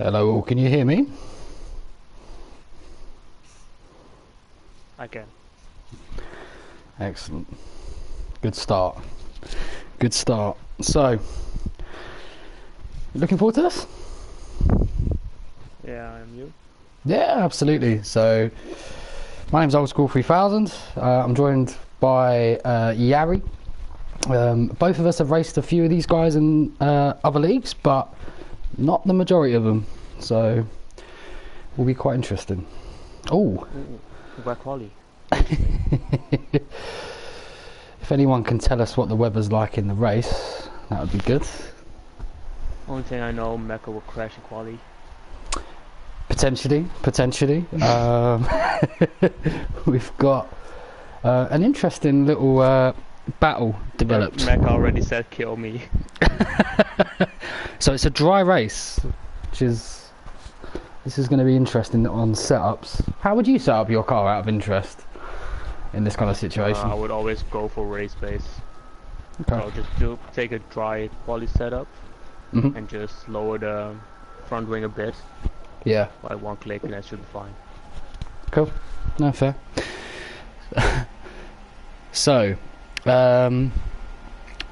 Hello, all. Can you hear me? I can. Excellent. Good start. Good start. So, looking forward to this? Yeah, I am you. Yeah, absolutely. So, my name's Old School 3000. I'm joined by Yari. Both of us have raced a few of these guys in other leagues, but not the majority of them. So, will be quite interesting. Oh, Where quality? if anyone can tell us what the weather's like in the race, that would be good. Only thing I know, Mecca will crash in quality. Potentially. We've got an interesting little battle developed. Mecca already said kill me. So it's a dry race, which is... This is going to be interesting on setups. How would you set up your car out of interest in this kind of situation? I would always go for race base. Okay. So just take a dry quality setup and just lower the front wing a bit. Yeah. By one click, and that should be fine. Cool. No, fair. So,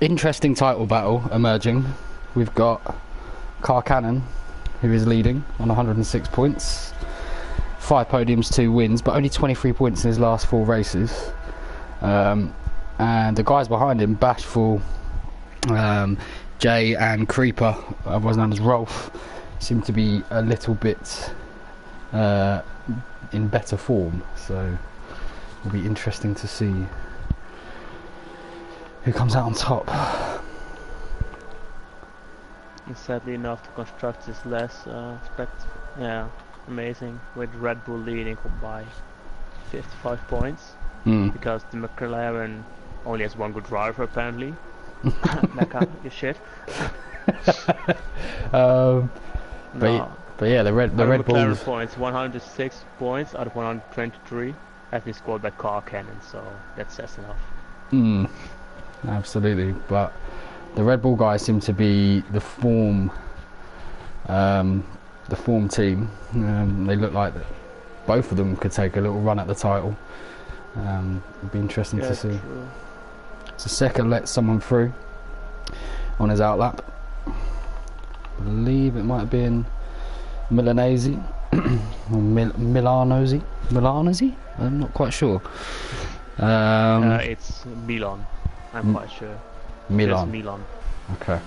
interesting title battle emerging. We've got Car Cannon, who is leading on 106 points, 5 podiums, 2 wins, but only 23 points in his last 4 races. And the guys behind him, Bashful, Jay and Creeper, otherwise known as Rolf, seem to be a little bit in better form. So it'll be interesting to see who comes out on top. And sadly enough, the construct is less amazing, with Red Bull leading by 55 points because the McLaren only has one good driver apparently. Mecca, you shit. But yeah, the Red Bull points, 106 points out of 123 has been scored by Car Cannon, so that says enough. Absolutely, but the Red Bull guys seem to be the form team. They look like both of them could take a little run at the title. It'd be interesting to see. True. So Seka let someone through on his outlap. I believe it might have been Milanese or Milanese. I'm not quite sure. It's Milan. I'm quite sure. Milan. Milan. Okay.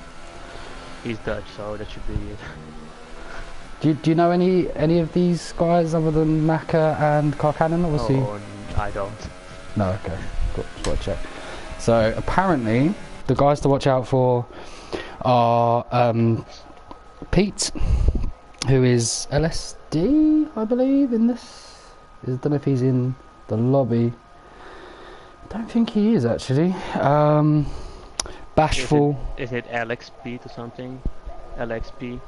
He's Dutch, so that should be it. Do you know any of these guys other than Maka and Car Cannon? Obviously. Oh, I don't. No. Okay. Cool. Just want to check. So apparently, the guys to watch out for are Pete, who is LSD, I believe, in this. I don't know if he's in the lobby. I don't think he is actually. Bashful. Is it LXP or something? LXP?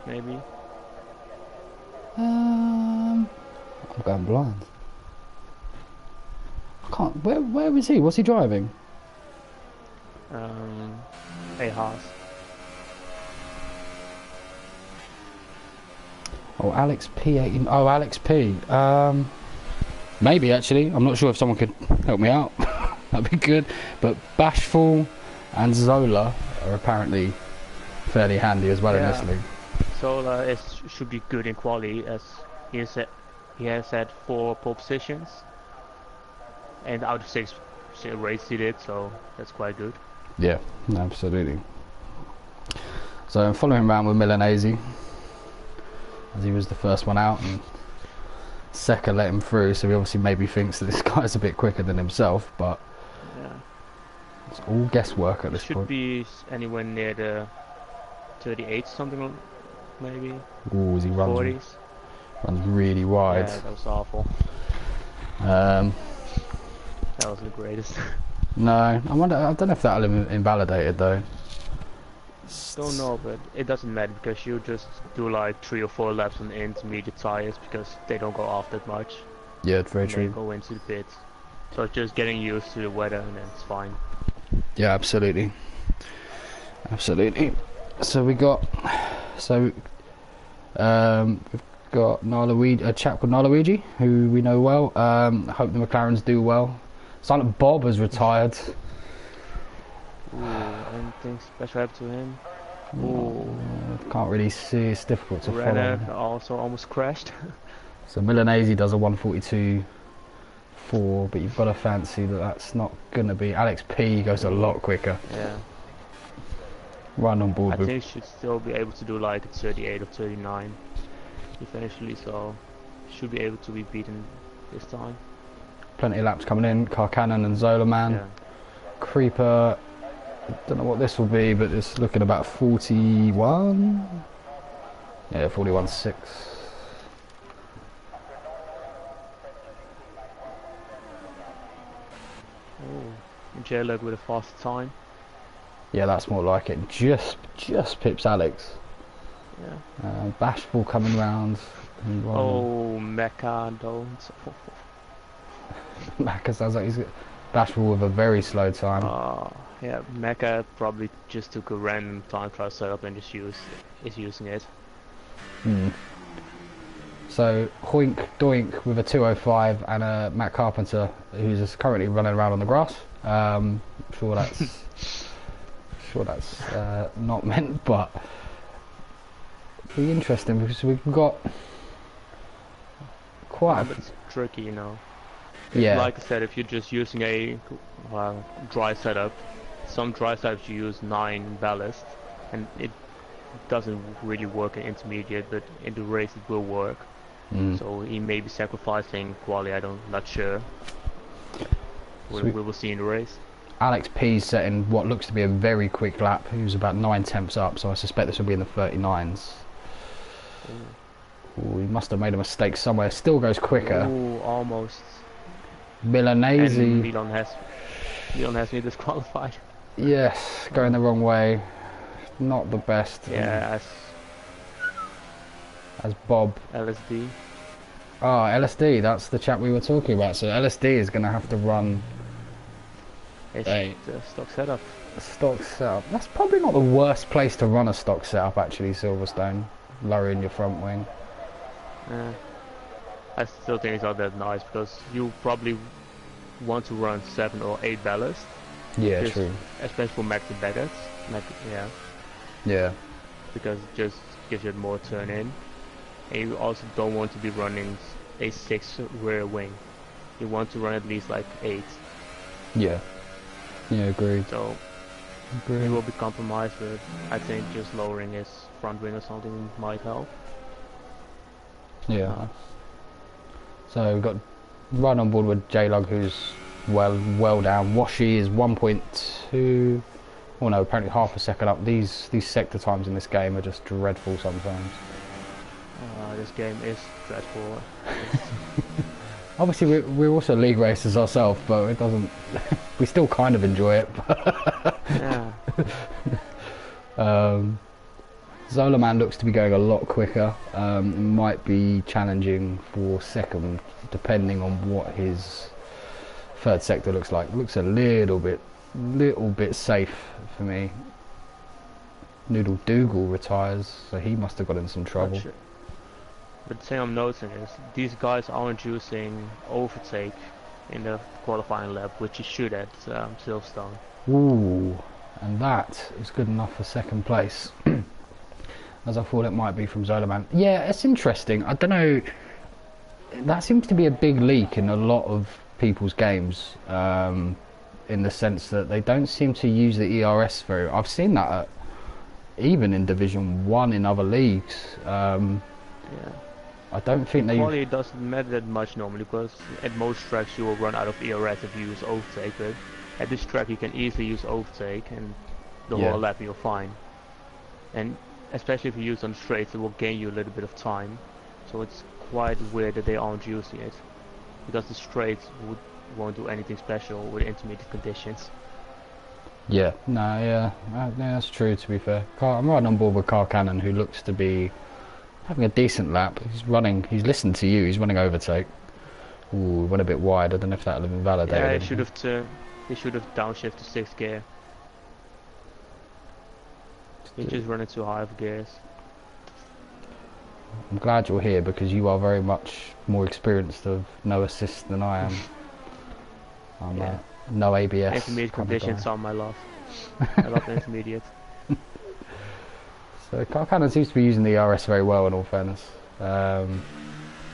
Maybe? I'm going blind. I can't. Where is he? What's he driving? A Haas. Oh, Alex P18. Oh, Alex P. Maybe actually. I'm not sure if someone could help me out. That'd be good. But Bashful and Zola are apparently fairly handy as well in this league. Zola should be good in quality, as he has had 4 pole positions, and out of 6 races he did, so that's quite good. Yeah, absolutely. So I'm following around with Milanese, as he was the first one out, and Seka let him through, so he obviously maybe thinks that this guy's a bit quicker than himself, but it's all guesswork at this point. Should be anywhere near the 38 something, maybe. Ooh, as he runs 40s. Runs really wide. Yeah, that was awful. That wasn't the greatest. No, I don't know if that'll invalidate it though. Don't know, but it doesn't matter because you just do like 3 or 4 laps on intermediate tires because they don't go off that much. Yeah, it's very true. They go into the pit. So just getting used to the weather and then it's fine. Yeah, absolutely. So we got We've got a chap called Luigi, who we know well. Hope the McLarens do well. Silent Bob has retired. Ooh, anything special happened to him? Ooh, Can't really see. It's difficult to Renner follow. also almost crashed. So Milanese does a 142.4, but you've got to fancy that that's not going to be. Alex P goes a lot quicker. Yeah. Run on board I with. think should still be able to do like a 38 or 39 eventually, so should be able to be beaten this time. Plenty of laps coming in. Car Cannon and Zola Man. Yeah. Creeper. Don't know what this will be, but it's looking about 41. Yeah, 41.6. Oh, J-Lug with a faster time. Yeah, that's more like it. Just pips Alex. Yeah. Bashful coming round. Oh, Mecha don't. Macca sounds like he's Bashful with a very slow time. Yeah, Mecha probably just took a random time trial setup and just is using it. So Hoink Doink with a 205 and a Matt Carpenter who's just currently running around on the grass. Sure that's not meant, but it'll be interesting because we've got quite a It's tricky, you know. yeah. Like I said, if you're just using a dry setup, some dry setups you use 9 ballast, and it doesn't really work in intermediate, but in the race it will work. So he may be sacrificing quality. Not sure. We will see in the race. Alex P's setting what looks to be a very quick lap. He was about 9 tenths up, so I suspect this will be in the 39s. Ooh, he must have made a mistake somewhere. Still goes quicker. Ooh, almost. Milanese. And Milan has me disqualified. Yes, going the wrong way. Not the best. Yeah, as Bob. LSD. Ah, LSD, that's the chap we were talking about. So LSD is going to have to run a stock setup. A stock setup. That's probably not the worst place to run a stock setup, actually, Silverstone. Lowering your front wing. I still think it's not that nice because you probably want to run 7 or 8 ballast. Yeah, true. Especially for max and backers. Yeah. Yeah. Because it just gives you more turn in. And you also don't want to be running a 6 rear wing. You want to run at least like 8. Yeah. Yeah, agreed. So he will be compromised, but I think just lowering his front wing or something might help. Yeah. So we've got Run on board with J-Lug, who's well down. Washi is 1.2. Oh no, apparently half a second up. These sector times in this game are just dreadful sometimes. This game is dreadful. Obviously, we're also league racers ourselves, but it doesn't. We still kind of enjoy it. Yeah. Zola Man looks to be going a lot quicker. Might be challenging for second, depending on what his third sector looks like. Looks a little bit safe for me. Noodle Dougal retires, so he must have got in some trouble. But the thing I'm noticing is these guys aren't using overtake in the qualifying lap, which you should at Silverstone. Ooh, and that is good enough for second place. As I thought it might be from Zolaman. Yeah, it's interesting. I don't know. That seems to be a big leak in a lot of people's games, in the sense that they don't seem to use the ERS very. I've seen that even in Division 1 in other leagues. Yeah. I don't think they. Quality doesn't matter that much normally because at most tracks you will run out of ERS if you use overtake, but at this track you can easily use overtake and the whole lap you're fine. And especially if you use on straights, it will gain you a little bit of time. So it's quite weird that they aren't using it, because the straights won't do anything special with intermediate conditions. Yeah, no, yeah, that's true. To be fair, I'm right on board with Car Cannon, who looks to be having a decent lap. He's listened to you. He's running overtake. Ooh, went a bit wide. I don't know if that'll have invalidated. Yeah, he should have downshift to 6th gear. He's just running too high of gears. I'm glad you're here because you are very much more experienced of no assist than I am. I'm no ABS. Intermediate conditions are my love. I love intermediate. So car cannon seems to be using the RS very well in all fairness. Don't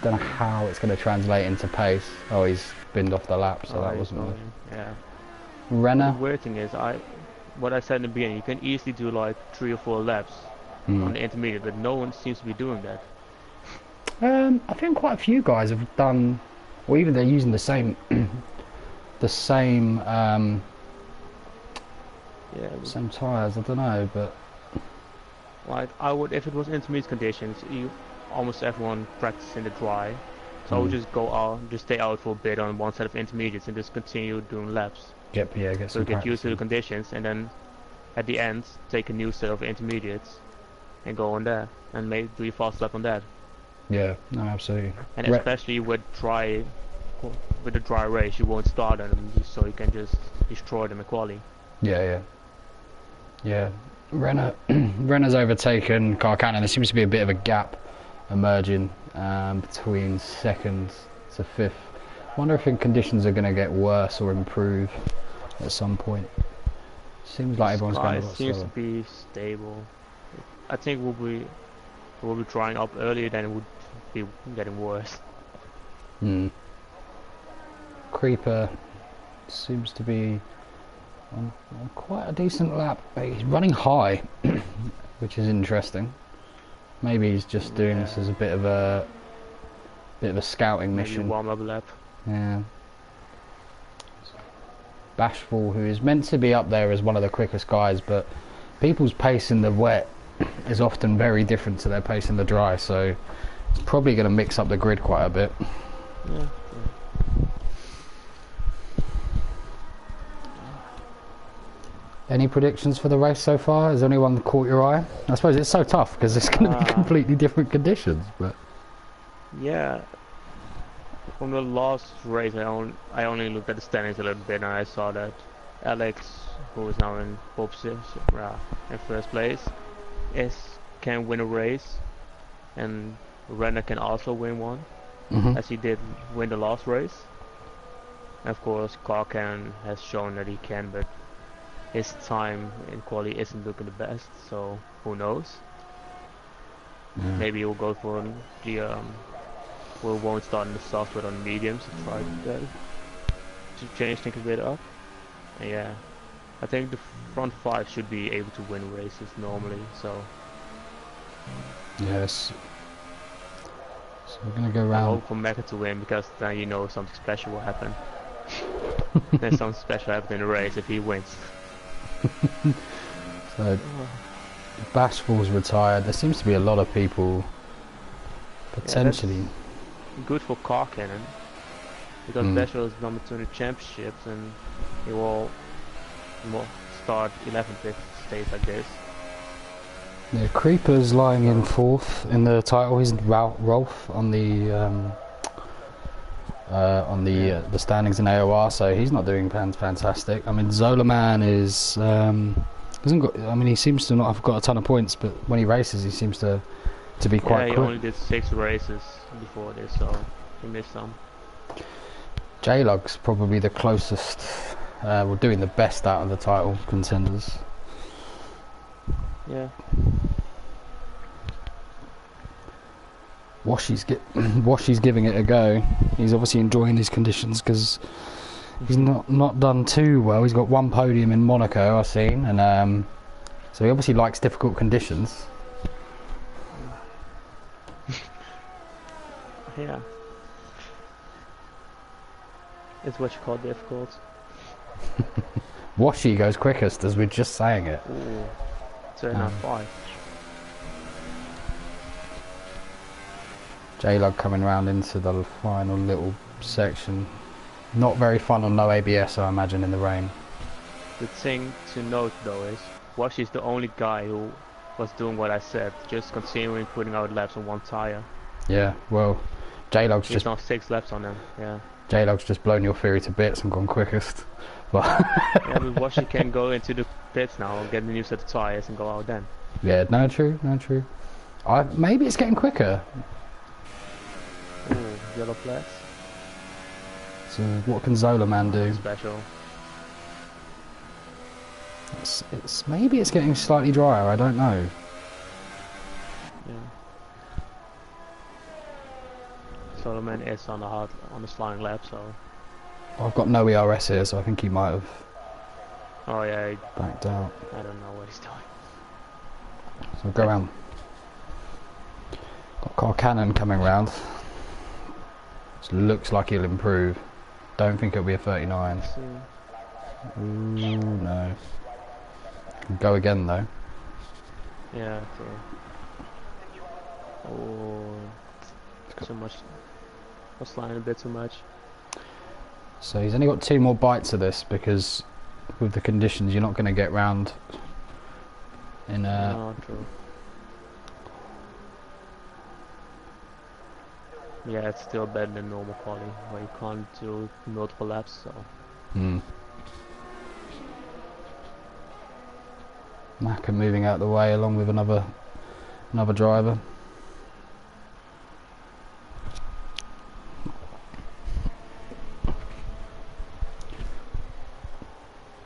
know how it's going to translate into pace. Oh, he's binned off the lap, so that wasn't good. Yeah. Renner. The weird thing is, what I said in the beginning, you can easily do like 3 or 4 laps on the intermediate, but no one seems to be doing that. I think quite a few guys have done, or even they're using the same, same tyres. I don't know, but like I would, if it was intermediate conditions, almost everyone practices in the dry. So I would just go out, just stay out for a bit on one set of intermediates and just continue doing laps. Get so get used to the conditions, and then at the end take a new set of intermediates and go on there and do your fast lap on that. Yeah, no, absolutely. And especially with the dry race, you won't start on them, so you can just destroy them in quali. Yeah. Renner's overtaken car cannon. There seems to be a bit of a gap emerging between 2nd to 5th. Wonder if conditions are going to get worse or improve at some point. Seems like everyone's going a lot slower. Seems to be stable. I think we'll be drying up earlier than it would be getting worse. Creeper seems to be on quite a decent lap. He's running high, which is interesting. Maybe he's just doing this as a bit of a scouting mission. Warm up lap. Yeah. Bashful, who is meant to be up there as one of the quickest guys, but people's pace in the wet is often very different to their pace in the dry, so it's probably going to mix up the grid quite a bit. Yeah. Any predictions for the race so far? Has anyone caught your eye? I suppose it's so tough because it's going to be completely different conditions, but yeah. From the last race, I only looked at the standings a little bit, and I saw that Alex, who is now in pole position, in first place, can win a race, and Renner can also win one, as he did win the last race. And of course, Carcan has shown that he can, but his time in quali isn't looking the best, so who knows? Maybe he'll go for the we won't start in the soft but on mediums to try to change things a bit up. And yeah, I think the front 5 should be able to win races normally, so yes. So we're gonna go round. I hope for Mecca to win, because then you know something special will happen. There's something special happen in the race if he wins. So Bashful's retired. There seems to be a lot of people potentially good for car cannon, because Bashful is number 2 in the championships, and he will start 11th if it stays like this. Yeah, Creeper's lying in 4th in the title. He's Rolf on the standings in AOR, so he's not doing fantastic. I mean, Zolaman is hasn't got. I mean, he seems to not have got a ton of points, but when he races, he seems to be quite quick. He only did 6 races before this, so he missed some. J-Lug's probably the closest. We're doing the best out of the title contenders. Yeah. Washy's giving it a go. He's obviously enjoying these conditions because he's not done too well. He's got 1 podium in Monaco, I've seen, and so he obviously likes difficult conditions. Yeah. It's what you call difficult. Washy goes quickest, as we're just saying it. Ooh. 2.5. J-Lug coming round into the final little section. Not very fun on no ABS, I imagine, in the rain. The thing to note though is, Washy's the only guy who was doing what I said, just continuing putting out laps on 1 tire. Yeah, well, J-Lug's just not 6 laps on him. Yeah. J-Lug's just blown your theory to bits and gone quickest. But yeah, but Washy can go into the pits now and get a new set of tires and go out then. Yeah, no, true. Maybe it's getting quicker. Oh, yellow flags. So what can Zola Man do? Special. Maybe it's getting slightly drier. I don't know. Yeah. Solomon is on the flying lap, so. I've got no ERS here, so I think he might have Oh yeah. backed out. I don't know what he's doing. So we'll go around. Got Car Cannon coming round. This looks like he'll improve. Don't think it'll be a 39. Ooh, no. Go again though. Yeah, true. Oh, so much. I was flying a bit too much. So he's only got 2 more bites of this because with the conditions you're not going to get round in a... No, true. Yeah, it's still better than normal quality, where you can't do multiple laps, so... Maka moving out the way along with another driver.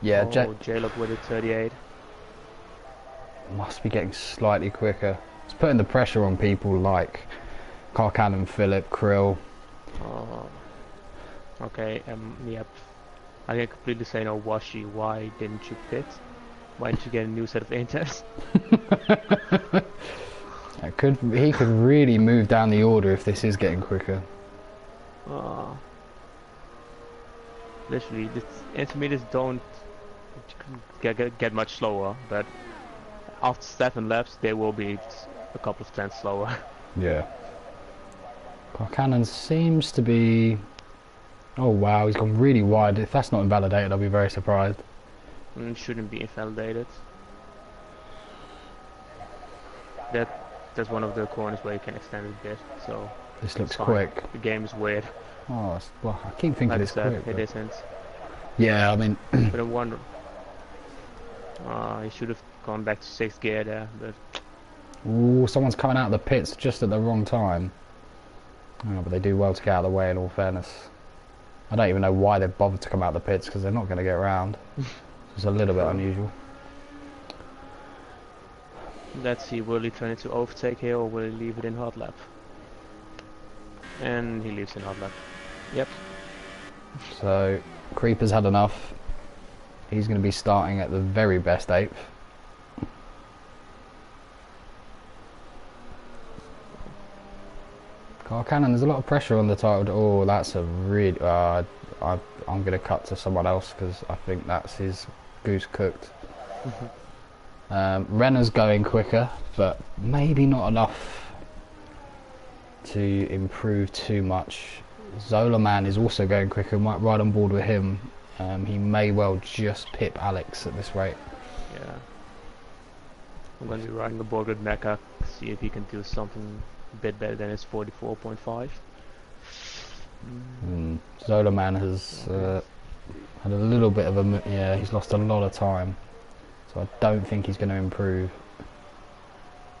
Yeah, J-Lock with a 38. Must be getting slightly quicker. It's putting the pressure on people like Car Cannon, Philip, Krill. Oh, okay, yep. I can completely say no, Washi, why didn't you pit? Why didn't you get a new set of antennas? He could really move down the order if this is getting quicker. Literally, intermediates don't get much slower, but after 7 laps they will be a couple of tenths slower. Yeah. Car Cannon seems to be... Oh wow, he's gone really wide. If that's not invalidated, I'll be very surprised. It shouldn't be invalidated. That's one of the corners where you can extend it a bit, so... This looks quick. The game is weird. Oh, well, I keep thinking it's quick. It isn't. Yeah, I mean... But I wonder... he should have gone back to 6th gear there, but... Ooh, someone's coming out of the pits just at the wrong time. Oh, but they do well to get out of the way, in all fairness. I don't even know why they bothered to come out of the pits, because they're not going to get around. It's a little bit unusual. Let's see, will he try to overtake here, or will he leave it in hot lap? And he leaves in hot lap. Yep. So, Creeper's had enough. He's going to be starting at the very best 8th. Car Cannon, there's a lot of pressure on the title. Oh, that's a really... I'm going to cut to someone else because I think that's his goose cooked. Renner's going quicker, but maybe not enough to improve too much. Zola Man is also going quicker, might ride on board with him. He may well just pip Alex at this rate. Yeah. I'm going to be riding aboard with Mecha, see if he can do something a bit better than his 44.5. Zola Man has had a little bit of a... Yeah, he's lost a lot of time. So I don't think he's going to improve.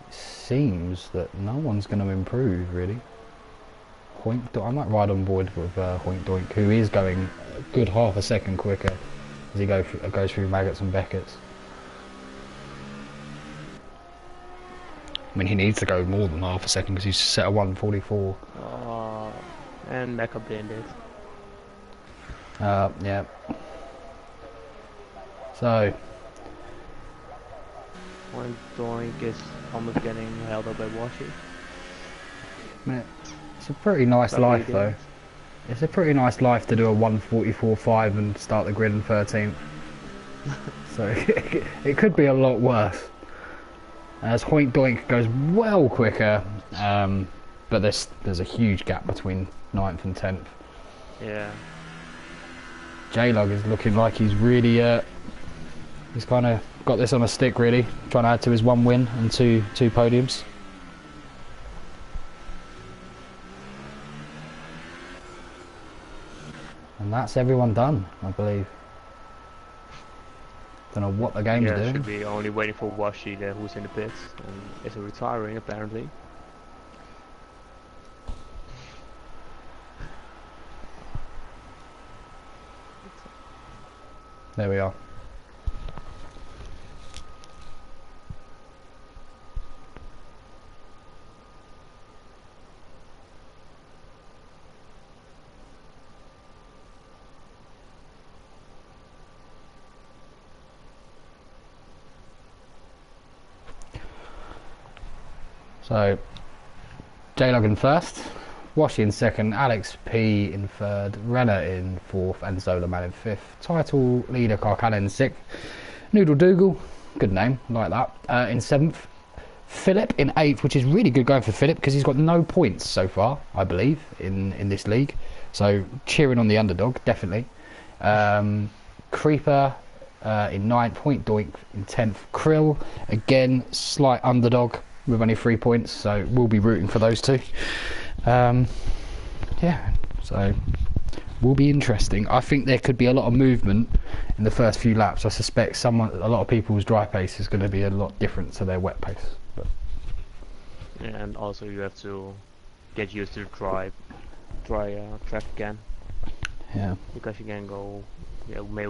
It seems that no one's going to improve, really. I might ride on board with Hoink Doink, who is going a good half a second quicker as he goes through Maggots and Beckett's. I mean, he needs to go more than half a second because he's set a 144. Oh, and Mecha blended. Yeah. So... One Doink is almost getting held up by Washi. It's a pretty nice life though. It's a pretty nice life to do a 144.5 and start the grid in 13th. So it could be a lot worse. As Hoink Doink goes well quicker, but there's a huge gap between 9th and 10th. Yeah. J-Log is looking like he's really he's kind of got this on a stick really, trying to add to his 1 win and two podiums. And that's everyone done, I believe. Don't know what the game's Yeah, doing. should be only waiting for Washi there, who's in the pits, and is retiring apparently. There we are. So, J-Log in first, Washi in second, Alex P in third, Renner in fourth, and Zola Man in fifth. Title leader Carcala in sixth, Noodle Dougal, good name, like that, in seventh. Philip in eighth, which is really good going for Philip because he's got no points so far, I believe, in this league. So cheering on the underdog, definitely. Creeper in ninth, Point Doink in 10th. Krill, again, slight underdog with only 3 points, so we'll be rooting for those two. Yeah, so will be interesting. I think there could be a lot of movement in the first few laps. I suspect a lot of people's dry pace is going to be a lot different to their wet pace. But. Yeah, and also you have to get used to the dry track again. Yeah. Because you can go way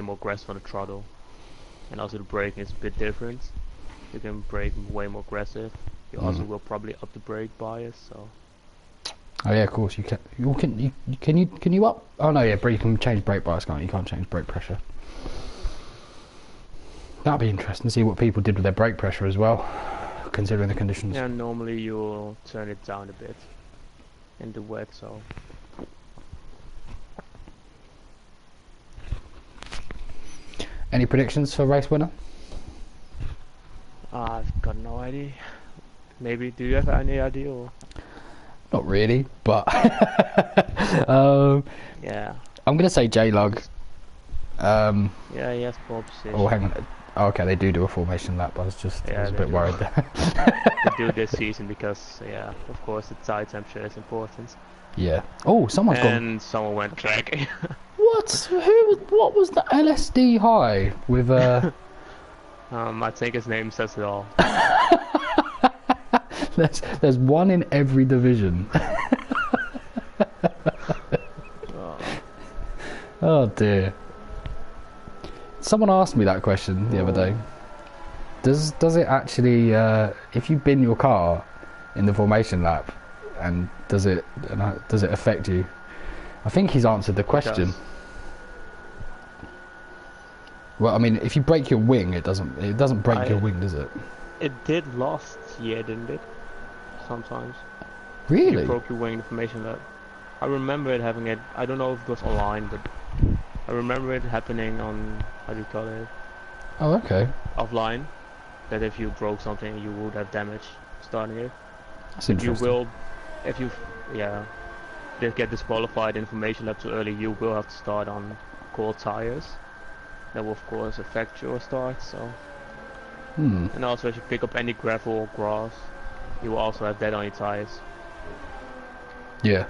more aggressive on the throttle, and also the braking is a bit different. You can brake way more aggressive. You also will probably up the brake bias. So. Oh yeah, of course you can. Can you up? Oh no, yeah, but you can change brake bias, can't you? You can't change brake pressure. That'd be interesting to see what people did with their brake pressure as well, considering the conditions. Yeah, normally you'll turn it down a bit in the wet, so. Any predictions for race winner? I've got no idea. Maybe, do you have any idea? Or? Not really, but yeah. I'm gonna say J-Log. Yeah, he has pole position. Oh, hang on. Oh, okay, they do a formation lap. I was a bit worried there. They do this season because, yeah, of course, the tire temperature is important. Yeah. Oh, someone went track. What? What was the LSD high with? I think his name says it all. There's one in every division. Oh dear. Someone asked me that question the other day. Does it actually, if you bin your car in the formation lap, and does it affect you? I think he's answered the question. Well, I mean, if you break your wing, it doesn't break your wing, does it? It did last year, didn't it? Sometimes. Really? You broke your wing in the formation lap. I remember it having it. I don't know if it was online, but I remember it happening on, how do you call it? Oh, okay. Offline. That if you broke something, you would have damage starting it. That's interesting. If you did get disqualified in formation lap too early, you will have to start on cold tires. That will of course affect your start. So. And also, if you pick up any gravel or grass, you will also have that on your tires. Yeah.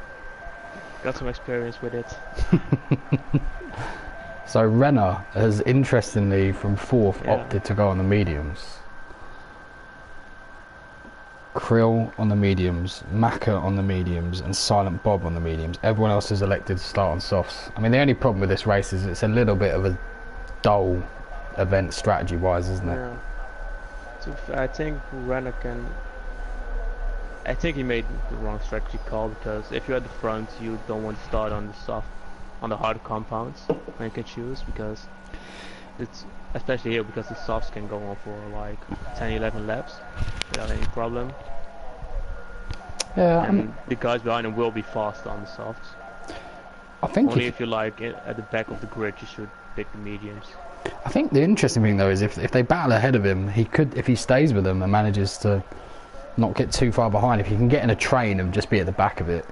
Got some experience with it. So Renner has, interestingly, from fourth, opted to go on the mediums. Krill on the mediums, Macca on the mediums, and Silent Bob on the mediums. Everyone else has elected to start on softs. I mean, the only problem with this race is it's a little bit of a dull event strategy-wise, isn't it? Yeah. So I think Renner can. I think he made the wrong strategy call, because if you're at the front, you don't want to start on the hard compounds when you can choose, because it's especially here because the softs can go on for like 10-11 laps without any problem. Yeah, and the guys behind him will be faster on the softs. I think only if you like at the back of the grid, you should pick the mediums. I think the interesting thing though is if they battle ahead of him, he could, if he stays with them and manages to not get too far behind, if he can get in a train and just be at the back of it,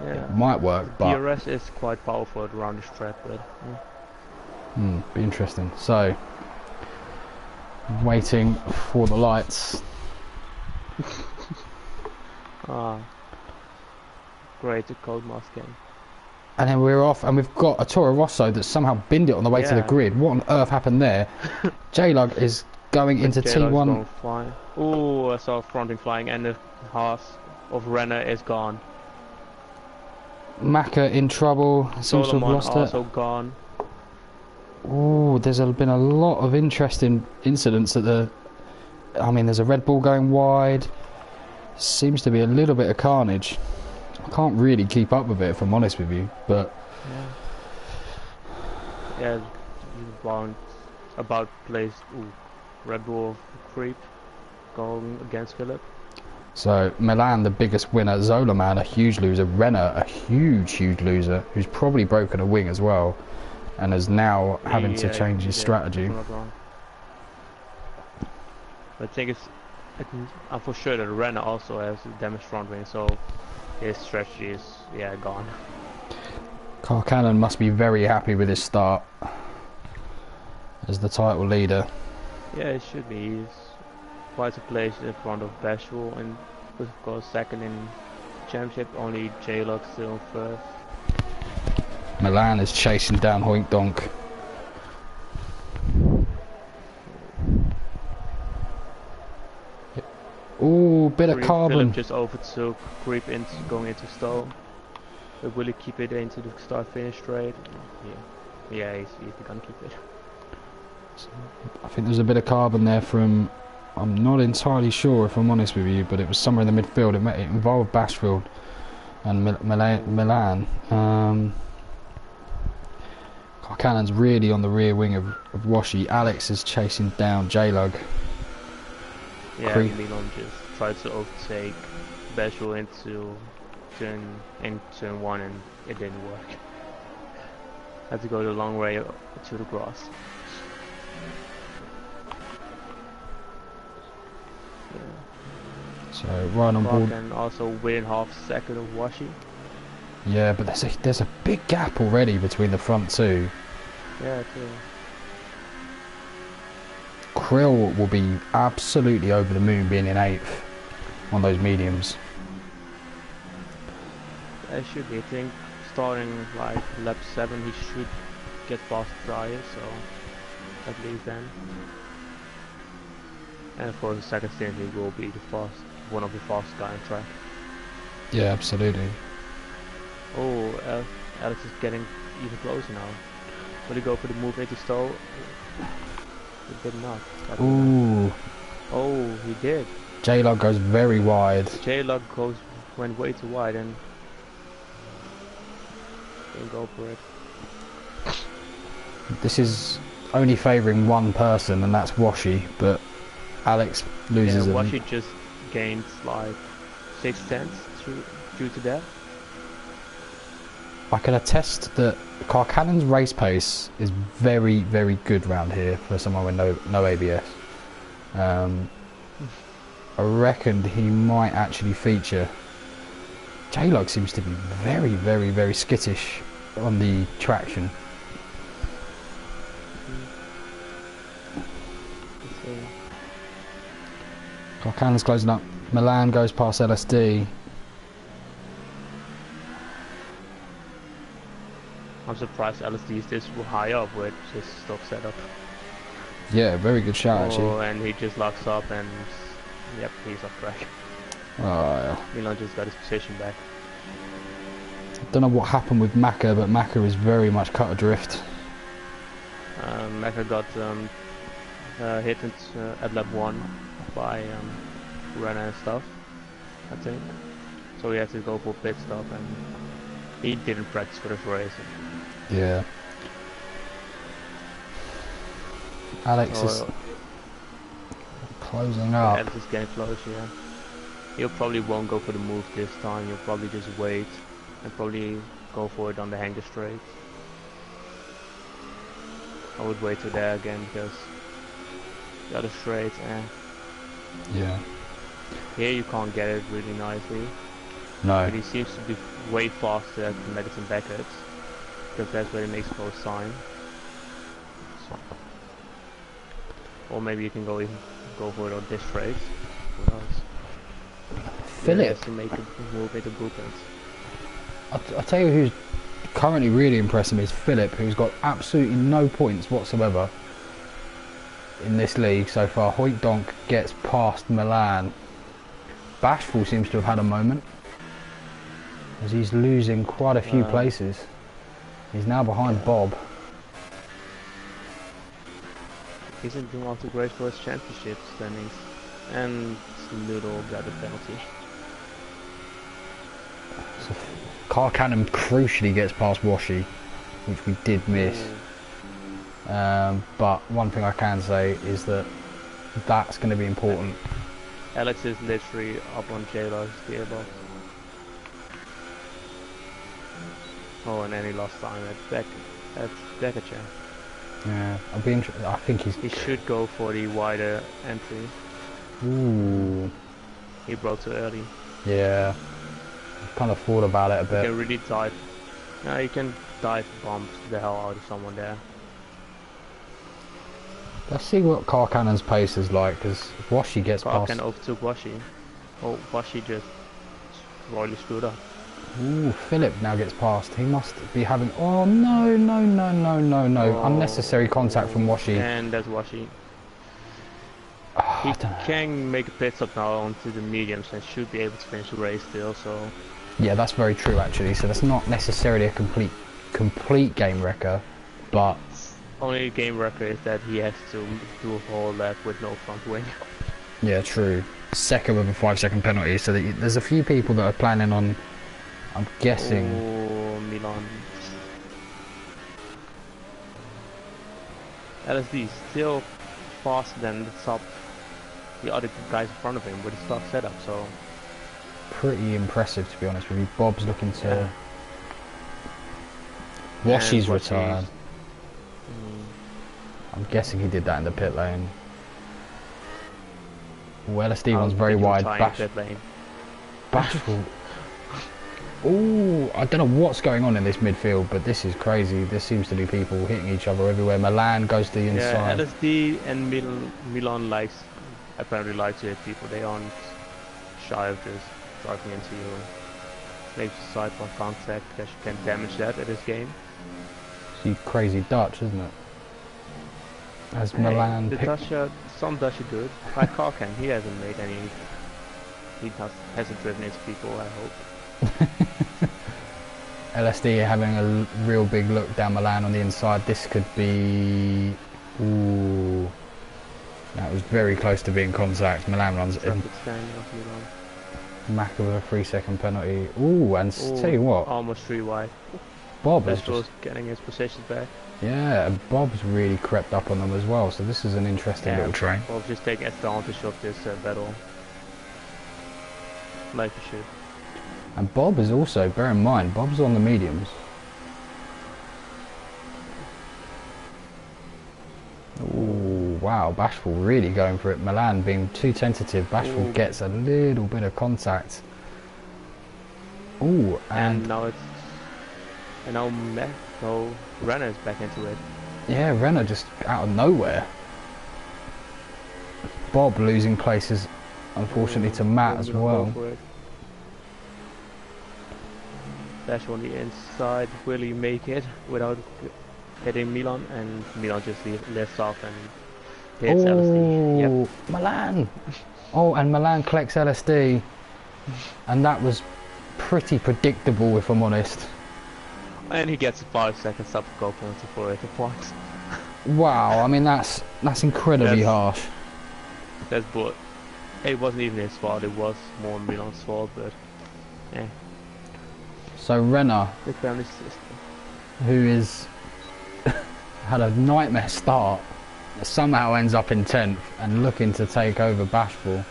it might work. But DRS is quite powerful around this track, but be interesting. So waiting for the lights. Great, the code mask game. And then we're off, and we've got a Toro Rosso that's somehow binned it on the way to the grid. What on earth happened there? J-Lug is going into T1. Oh, I saw fronting flying, and the Haas of Renner is gone. Maka in trouble. Seems to have lost also it. Gone. Oh, there's been a lot of interesting incidents at the... I mean, there's a Red Bull going wide. Seems to be a little bit of carnage. I can't really keep up with it, if I'm honest with you, but... Yeah, you about place... Ooh, Red Bull creep going against Philip. So, Milan, the biggest winner. Zola Man, a huge loser. Renner, a huge loser, who's probably broken a wing as well, and is now having to change his strategy. I think I'm for sure that Renner also has a damaged front wing, so his strategy is gone. Carl Cannon must be very happy with his start as the title leader. Yeah, it should be. He's quite a place in front of Bashful, and was of course second in championship. Only J-Lug still in first. Milan is chasing down Hoink Donk. Ooh, bit of carbon. Philip just overtook Creep going into stall. But will he keep it into the start-finish straight? Yeah, he's gonna keep it. I think there's a bit of carbon there from... I'm not entirely sure, if I'm honest with you, but it was somewhere in the midfield. It involved Bashfield and Milan. Cannon's really on the rear wing of Washi. Alex is chasing down J-Lug. Yeah, Milan just tried to overtake Bashfield into turn 1, and it didn't work. Had to go the long way to the grass. So right on board. And also within half a second of Washi. Yeah, but there's a big gap already between the front two. Yeah, too. Krill will be absolutely over the moon being in 8th on those mediums. It should be. I think starting like lap 7 he should get past Dyer, so at least then. And for the second stint he will be one of the fastest guys on track. Yeah, absolutely. Oh, Alex is getting even closer now. Will he go for the move into stall? He did not. Ooh. Oh, he did. J-Lug goes very wide. J-Lug went way too wide and didn't go for it. This is only favouring one person, and that's Washi, but Alex loses him. Washi just gained like 6/10 due to that. I can attest that Carcannon's race pace is very, very good round here for someone with no ABS. I reckon he might actually feature. J-Lug seems to be very, very, very skittish on the traction. Carcannon's closing up. Milan goes past LSD. I'm surprised LSD is this high up with his stock setup. Yeah, very good shot actually. Oh, and he just locks up and yep, he's off track. Oh, Milan just got his position back. Don't know what happened with Maka, but Maka is very much cut adrift. Maka got hit at lap 1 by Renner and stuff, I think. So he had to go for pit stop, and he didn't practice for this race. Yeah. Alex is closing up. Alex is getting close, yeah. He'll probably won't go for the move this time. He'll probably just wait and probably go for it on the hanger straight. I would wait till there again because the other straight, yeah. Here you can't get it really nicely. No. But he seems to be way faster at Madison Beckett because that's where he makes most sign. So. Or maybe you can go for it on this straight. Who knows? Philip. To make a move into blueprints. I'll tell you who's currently really impressing me is Philip, who's got absolutely no points whatsoever in this league so far. Hoyt Donk gets past Milan. Bashful seems to have had a moment, as he's losing quite a few places. He's now behind Bob. He's isn't doing all too great for his championship standings, and little got a penalty. So Car Cannon crucially gets past Washi, which we did miss. But one thing I can say is that that's going to be important. Alex is literally up on J-Log's gearbox. Oh, and then he lost time at Decachan. Yeah, I'll be interested. I think he should go for the wider entry. Ooh. He broke too early. Yeah. Kind of thought about it a bit. You can really dive. No, you can dive bomb the hell out of someone there. Let's see what Car Cannon's pace is like, because Washi gets past. Car Cannon overtook Washi. Oh, Washi just royally screwed up. Ooh, Philip now gets past. He must be having. Oh no, no, no, no, no, no. Oh. Unnecessary contact from Washi. And that's Washi. He can make a pit stop now onto the mediums and should be able to finish the race still, so. Yeah, that's very true actually. So that's not necessarily a complete game wrecker, but. Only game wrecker is that he has to do a whole lap with no front wing. Yeah, true. Second with a 5-second penalty, so that there's a few people that are planning on. I'm guessing. Oh, Milan. LSD still faster than the other guys in front of him with his tough setup, so. Pretty impressive, to be honest with you. Bob's looking to. Yeah. Washi's retired. I'm guessing he did that in the pit lane. Well, Stevens very wide. Bashful. Ooh, I don't know what's going on in this midfield, but this is crazy. There seems to be people hitting each other everywhere. Milan goes to the inside. Yeah, LSD and Milan apparently likes to hit people. They aren't shy of just driving into you. Maybe side one contact because you can damage that at this game. See, crazy Dutch, isn't it? As Milan. The Dutch, some Dutch are good. Like Karkan, he hasn't made any. He hasn't driven into people, I hope. LSD having a real big look down Milan on the inside. This could be. Ooh. That was very close to being contact. Milan runs in. Maka with a 3-second penalty. Ooh, and tell you what. Almost 3 wide. Bob is just getting his position back. Yeah, and Bob's really crept up on them as well, so this is an interesting little train. Bob's just taking advantage of this battle. Like he should. And Bob is also, bear in mind, Bob's on the mediums. Ooh, wow, Bashful really going for it. Milan being too tentative. Bashful gets a little bit of contact. Ooh, and now it's... And now Renner's back into it. Yeah, Renner just out of nowhere. Bob losing places, unfortunately, to Matt as well. Dash on the inside. Will he make it without hitting Milan? And Milan just lifts off and hits LSD. Yep. Milan! Oh, and Milan collects LSD. And that was pretty predictable, if I'm honest. And he gets a 5-second sub-goal penalty for it, a point. Wow, I mean that's incredibly harsh. That's but it wasn't even his fault, it was more Milan's fault, but yeah. So Renner, the family system, who is had a nightmare start, somehow ends up in 10th and looking to take over Bashful.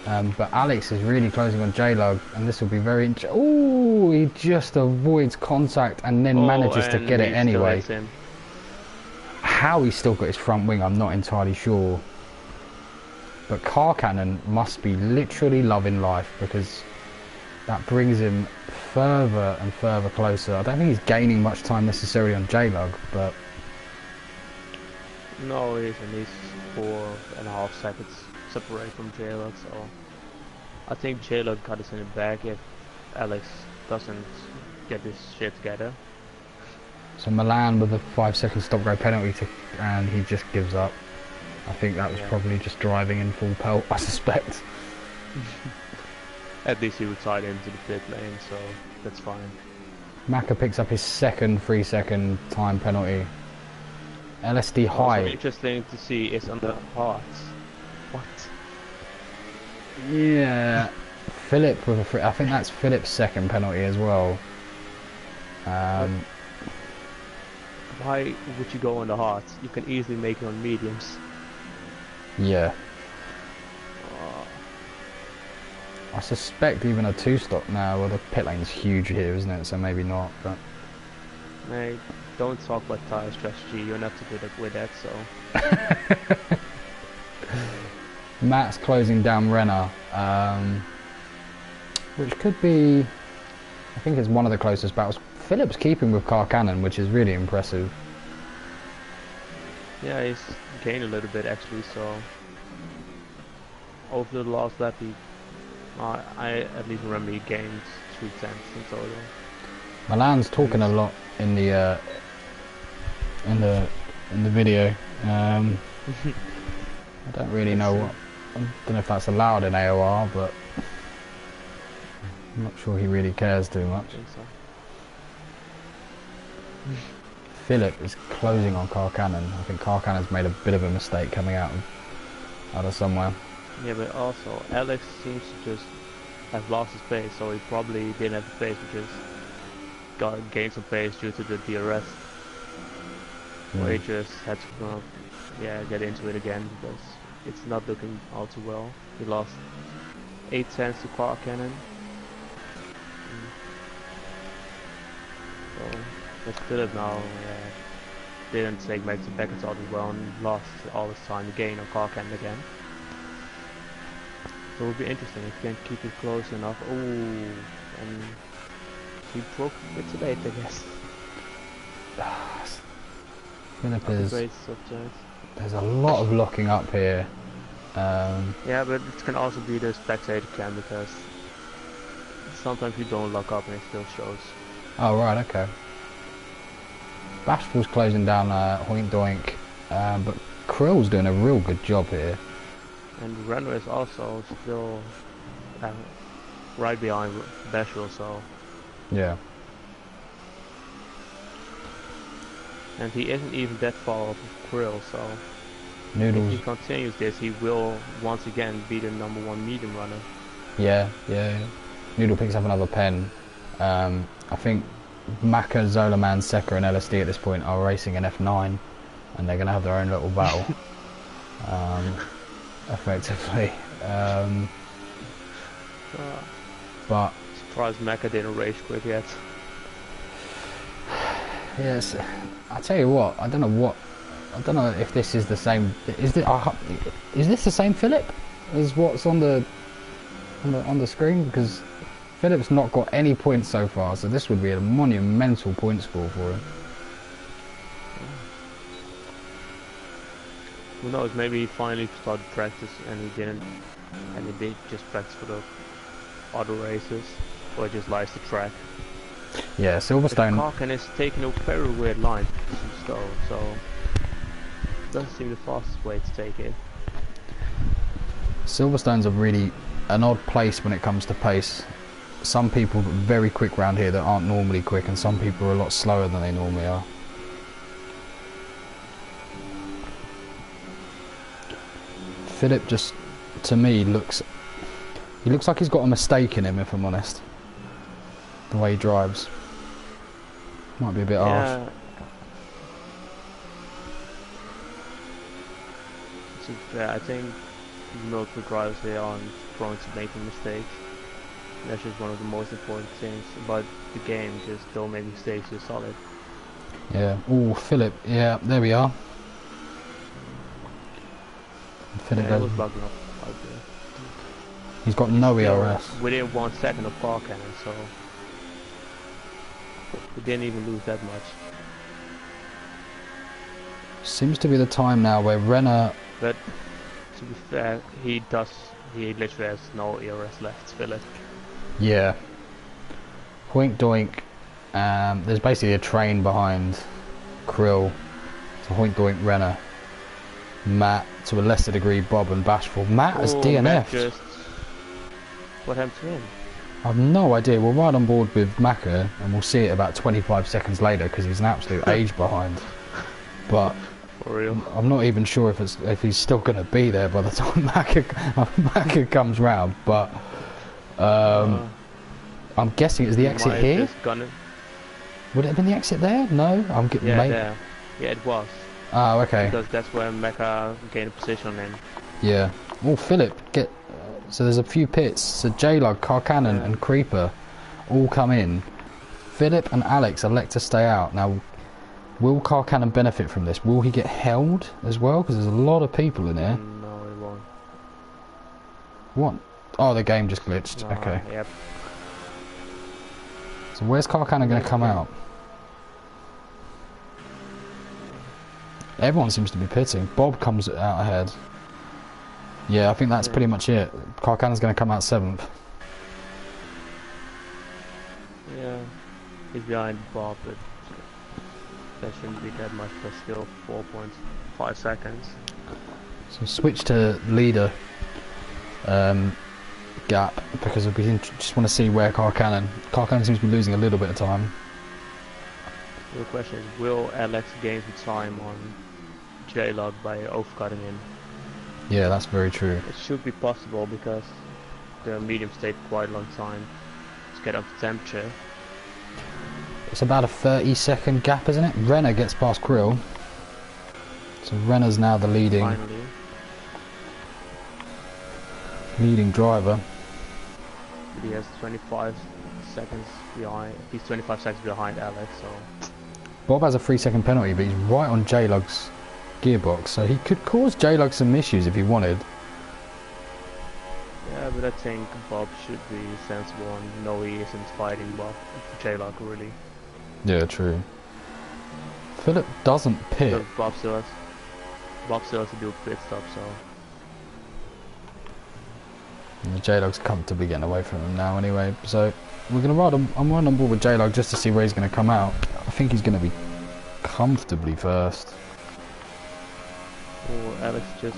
But Alex is really closing on J-Lug, and this will be very interesting. Oh, he just avoids contact and then manages to get it anyway. How he's still got his front wing, I'm not entirely sure. But Car Cannon must be literally loving life, because that brings him further and further closer. I don't think he's gaining much time necessarily on J-Lug, but... No, he isn't. He's 4.5 seconds separate from J-Lug, so I think J-Lug got us in the back if Alex doesn't get this shit together. So Milan with a 5-second stop-go penalty, and he just gives up. I think that was probably just driving in full pelt, I suspect. At least he retired into the pit lane, so that's fine. Maka picks up his second 3-second time penalty. LSD high. Also interesting to see is on the hearts. What? Yeah. Philip with a I think that's Philip's second penalty as well. Why would you go on the hards? You can easily make it on mediums. Yeah. I suspect even a 2-stop now. Well, the pit lane's huge here, isn't it? So maybe not. But Hey, don't talk about tire strategy. You're not too good with that, so. Matt's closing down Renner, which could be, I think it's one of the closest battles. Philip's keeping with Car Cannon, which is really impressive. Yeah, he's gained a little bit actually, so over the last lap I at least remember he gained 3 tenths in total. Milan's talking a lot in the video. I don't really know what. I don't know if that's allowed in AOR, but I'm not sure he really cares too much. I think so. Philip is closing on Car Cannon. I think Car Cannon's made a bit of a mistake coming out of somewhere. Yeah, but also Alex seems to just have lost his pace, so he probably didn't have the pace because gained some pace due to the DRS. Where he just had to get into it again because it's not looking all too well. He lost 8 tenths to Car Cannon. So that's Philip now. Didn't take back to Beckett's as well and lost all his time to gain on Car Cannon again. So it will be interesting if he can keep it close enough. Oh, and he broke a bit too late, I guess. Philip is. There's a lot of locking up here. Yeah, but it can also be the spectator cam because sometimes you don't lock up and it still shows. Oh right, okay. Bashful's closing down Hoink Doink, but Krill's doing a real good job here. And Renner is also still right behind Bashful, so. Yeah. And he isn't even that far off of Krill, so Noodles. if he continues this, he will once again be the #1 medium runner. Yeah. Noodle picks up another pen. I think Maka, Zolaman, Seka and LSD at this point are racing an F9 and they're going to have their own little battle. Effectively. But surprised Maka didn't race quick yet. Yes, I tell you what. I don't know if this is the same. Is this the same Philip as what's on the screen? Because Philip's not got any points so far, so this would be a monumental point score for him. Who knows? Maybe he finally started practice and he didn't, and he did just practice for the other races, or just likes the track. Yeah, Silverstone. Karkin is taking a very weird line to go, so it doesn't seem the fastest way to take it. Silverstone's a really an odd place when it comes to pace. Some people are very quick round here that aren't normally quick, and some people are a lot slower than they normally are. Philip just, to me, looks like he's got a mistake in him, if I'm honest. The way he drives might be a bit harsh. I think multiple drivers here are prone to making mistakes. That's just one of the most important things about the game. Just don't make mistakes. You're solid. Yeah. Oh, Philip. Yeah, there we are. Philip was bugging up out there. He's got no ERS. Within 1 second of Car Cannon, so he didn't even lose that much. Seems to be the time now where Renner. But to be fair, he literally has no ERS left, Philip. Yeah. Hoink Doink There's basically a train behind Krill, to Hoink Doink Renner, Matt, to a lesser degree Bob and Bashful. Matt has DNF'd. What happened to him? I've no idea. We'll ride on board with Macca and we'll see it about 25 seconds later because he's an absolute age behind. But for real, I'm not even sure if he's still going to be there by the time Macca comes round. But I'm guessing it's the exit here. Would it have been the exit there? No, I'm getting there. Yeah, it was. Oh, okay. Because that's where Mecha gained a position in. Yeah. Oh, Philip, so there's a few pits. So J-Log, Car Cannon and Creeper all come in. Philip and Alex elect to stay out. Now, will Car Cannon benefit from this? Will he get held as well? Because there's a lot of people in here. No, he won't. What? Oh, the game just glitched. Okay. Yep. So where's Car Cannon going to come out? Everyone seems to be pitting. Bob comes out ahead. Yeah, I think that's pretty much it. Car Cannon's going to come out 7th. Yeah, he's behind Bob, but that shouldn't be that much, but still 4.5 seconds. So switch to leader gap because we just want to see where Car Cannon seems to be losing a little bit of time. The question is, will Alex gain some time on J-Log by overcutting him? Yeah, that's very true. It should be possible because the medium stayed quite a long time to get up to temperature. It's about a 30-second gap, isn't it? Renner gets past Krill. So Renner's now the leading driver. He has 25 seconds behind. He's 25 seconds behind Alex, so... Bob has a 3-second penalty, but he's right on J-Lug's gearbox, so he could cause J-Lug some issues if he wanted. Yeah, but I think Bob should be sensible and know he isn't fighting J-Lug really. Yeah, true. Philip doesn't pit. So Bob still has to do a pit stop, so... J-Lug's comfortably getting away from him now anyway, so we're going to ride on, I'm riding on board with J-Lug just to see where he's going to come out. I think he's going to be comfortably first. Oh, Alex just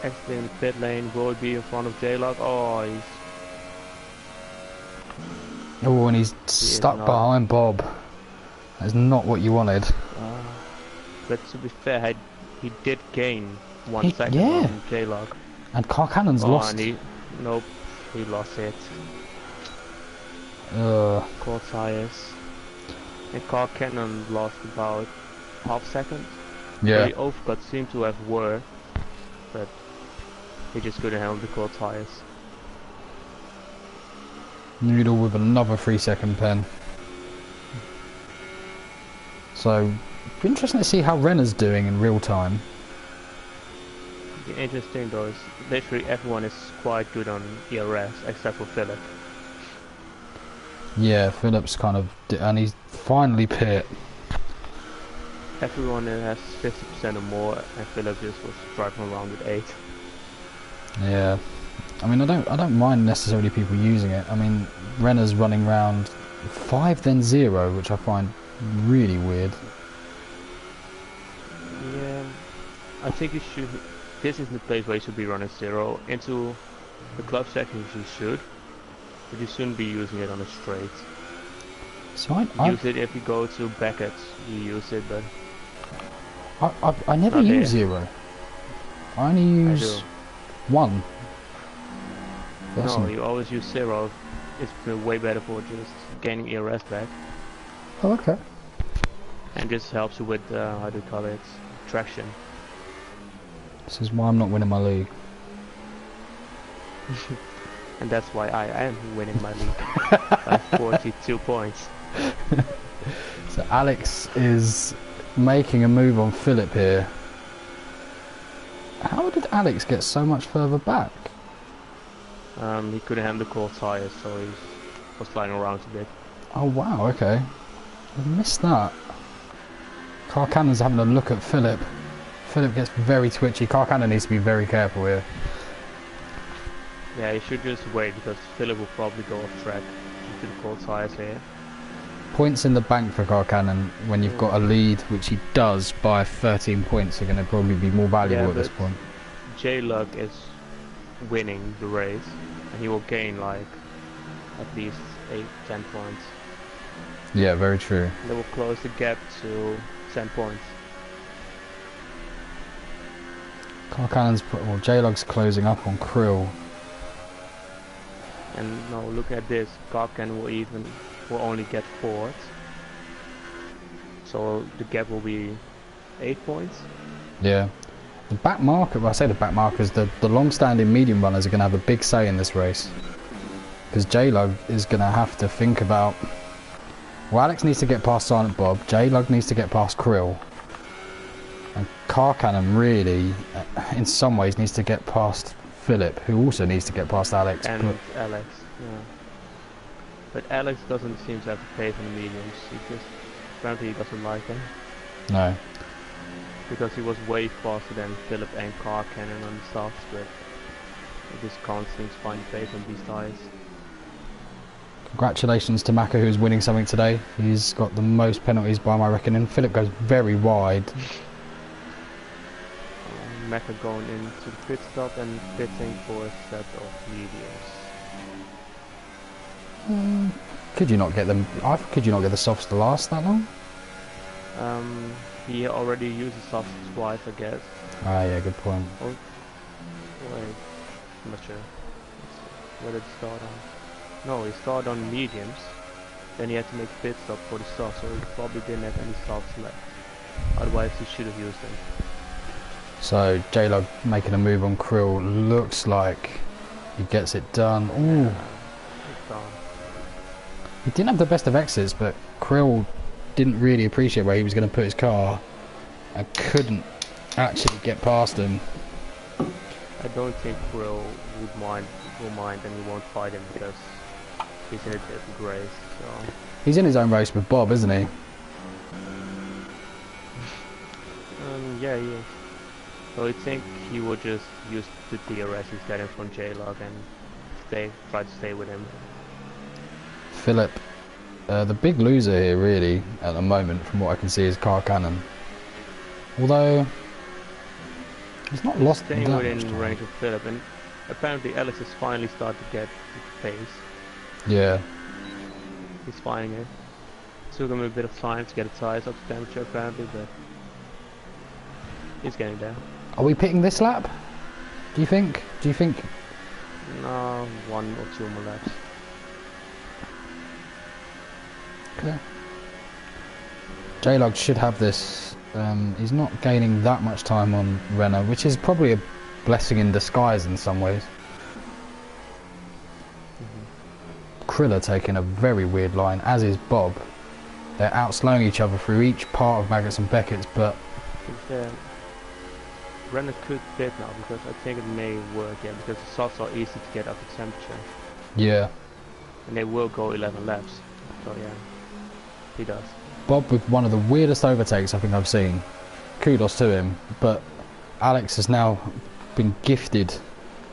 exiting the pit lane. Will he be in front of J-Log? Oh, and he's stuck behind Bob. That's not what you wanted. But to be fair, he did gain 1 second on J-Log. And Car Cannon's lost. Nope, he lost it. Cold tires. And Car Cannon lost about half second. Yeah. The overcut seemed to have worked, but he just couldn't handle the cold tires. Noodle with another 3-second pen. So, interesting to see how Renner's doing in real time. The interesting though is literally everyone is quite good on ERS except for Philip. Yeah, Philip's kind of, and he's finally pit. Everyone has 50% or more, and Philip just was driving around with 8. Yeah, I mean, I don't mind necessarily people using it. I mean, Renner's running around 5 then 0, which I find really weird. Yeah, I think you should. This is the place where you should be running 0. Into the club sections you should, but you shouldn't be using it on a straight. So use it if you go to Beckett, you use it, but I never use 0. I only use 1. No, you always use 0. It's been way better for just gaining ERS back. Oh, okay. And just helps you with how do you call it, traction. This is why I'm not winning my league. And that's why I am winning my league by 42 points. So Alex is making a move on Philip here. How did Alex get so much further back? He couldn't handle the cold tires, so he was sliding around a bit. Oh wow, okay. I missed that. Car Cannon's having a look at Philip. Philip gets very twitchy. Car Cannon needs to be very careful here. Yeah, you should just wait because Philip will probably go off track due to the cold tires here. points in the bank for Carcannon when you've got a lead, which he does by 13 points, are going to probably be more valuable at this point. J-Lug is winning the race, and he will gain like at least 8-10 points. Yeah, very true. They will close the gap to 10 points. Carcannon's, well, J-Lug's closing up on Krill. And now look at this, Carcan will only get 4th. So the gap will be 8 points. Yeah. The back marker, well, I say the back markers, the long-standing medium runners are going to have a big say in this race. Because J-Lug is going to have to think about... Well, Alex needs to get past Silent Bob, J-Lug needs to get past Krill. And Carcannon really, in some ways, needs to get past Philip, who also needs to get past Alex. And Alex, yeah. But Alex doesn't seem to have the pace in the mediums. Apparently he doesn't like them. No. Because he was way faster than Philip and Carcannon on the softs, but he just can't seem to find the pace on these tyres. Congratulations to Maka, who's winning something today. He's got the most penalties by my reckoning. Philip goes very wide. Maka going into the pit stop and pitting for a set of mediums. Could you not get them? Could you not get the softs to last that long? He already used the softs twice, I guess. Ah, yeah, good point. Oh, wait, I'm not sure. Where did he start on? No, he started on mediums. Then he had to make a pit stop for the softs, so he probably didn't have any softs left. Otherwise, he should have used them. So J-Lug making a move on Krill, looks like he gets it done. Ooh. It's done. He didn't have the best of exits, but Krill didn't really appreciate where he was going to put his car and couldn't actually get past him. I don't think Krill will mind and he won't fight him because he's in a different race. So. He's in his own race with Bob, isn't he? Yeah, he is. So I think he would just use the DRS he's getting from J-Lug and try to stay with him. Philip, the big loser here really at the moment from what I can see is Carcannon. Although he's not lost that much within time. range of Philip, and apparently Alex has finally started to get the pace. Yeah. He's finding it. Took him a bit of time to get the tires up to temperature apparently, but he's getting there. Are we pitting this lap? Do you think? No, 1 or 2 more laps. Okay. J-Lug should have this. He's not gaining that much time on Renner, which is probably a blessing in disguise in some ways. Kriller taking a very weird line, as is Bob. They're outslowing each other through each part of Maggots and Beckett's, but... Renner could pit now, because I think it may work, yeah, because the softs are easy to get up to temperature. Yeah. And they will go 11 laps, so yeah, he does. Bob with one of the weirdest overtakes I think I've seen. Kudos to him, but Alex has now been gifted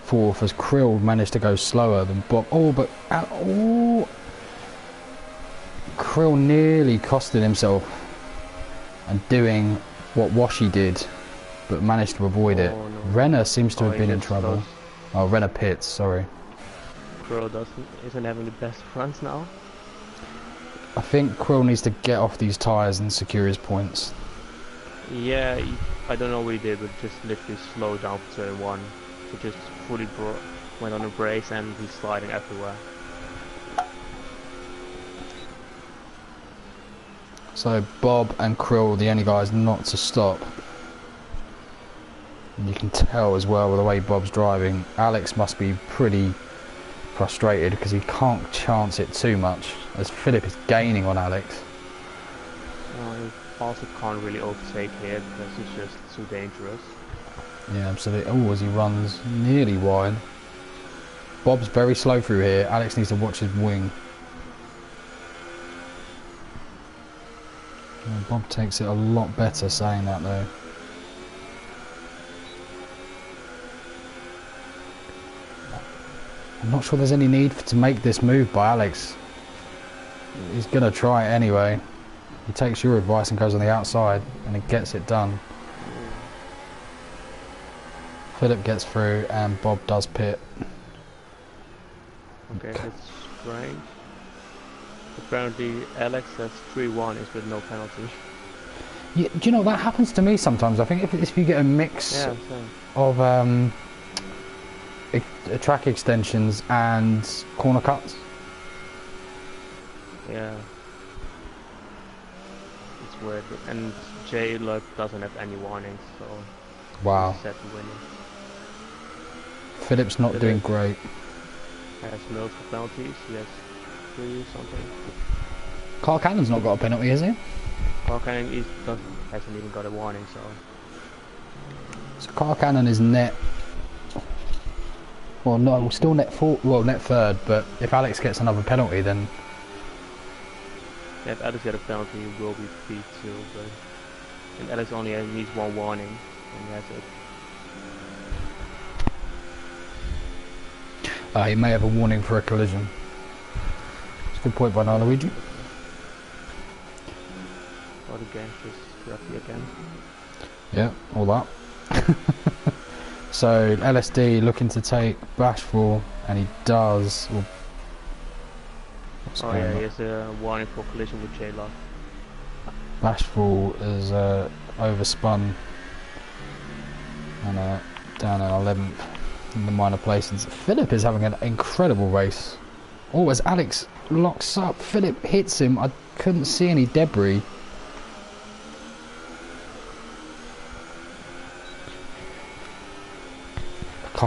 4th as Krill managed to go slower than Bob. Krill nearly costed himself and doing what Washi did, but managed to avoid it. No. Renner seems to have been in trouble. Close. Oh, Renner pits, sorry. Krill isn't having the best fronts now. I think Krill needs to get off these tyres and secure his points. Yeah, I don't know what he did, but just literally slowed down for turn 1. He just fully went on the brakes and he's sliding everywhere. So Bob and Krill are the only guys not to stop. And you can tell as well with the way Bob's driving. Alex must be pretty frustrated because he can't chance it too much as Philip is gaining on Alex. He also can't really overtake here because it's just too dangerous. Yeah, absolutely. Oh, as he runs nearly wide. Bob's very slow through here. Alex needs to watch his wing. Bob takes it a lot better saying that though. I'm not sure there's any need to make this move by Alex. He's gonna try it anyway. He takes your advice and goes on the outside, and he gets it done. Philip gets through, and Bob does pit. Okay, that's strange. Apparently, Alex has 3 warnings with no penalty. Yeah, do you know that happens to me sometimes? I think if you get a mix of track extensions and corner cuts. Yeah. It's weird. And Jay doesn't have any warnings, so wow. He's set to winning. Philip's not doing great. Has loads of penalties. He has 3 something. Carl Cannon's not got a penalty, has he? Carl Cannon hasn't even got a warning, so Carl Cannon is net. Well, no, still net net third. But if Alex gets another penalty, then yeah, if Alex gets a penalty, he will be beat too. But and Alex only needs 1 warning, and that's it. He may have a warning for a collision. It's a good point by Luigi. Or the game just correctly again. Yeah, all that. So LSD looking to take Bashful, and he does. Well, oh yeah, he has a warning for collision with J-Lock. Bashful is overspun and down in 11th in the minor placings. Philip is having an incredible race. Oh, as Alex locks up, Philip hits him. I couldn't see any debris.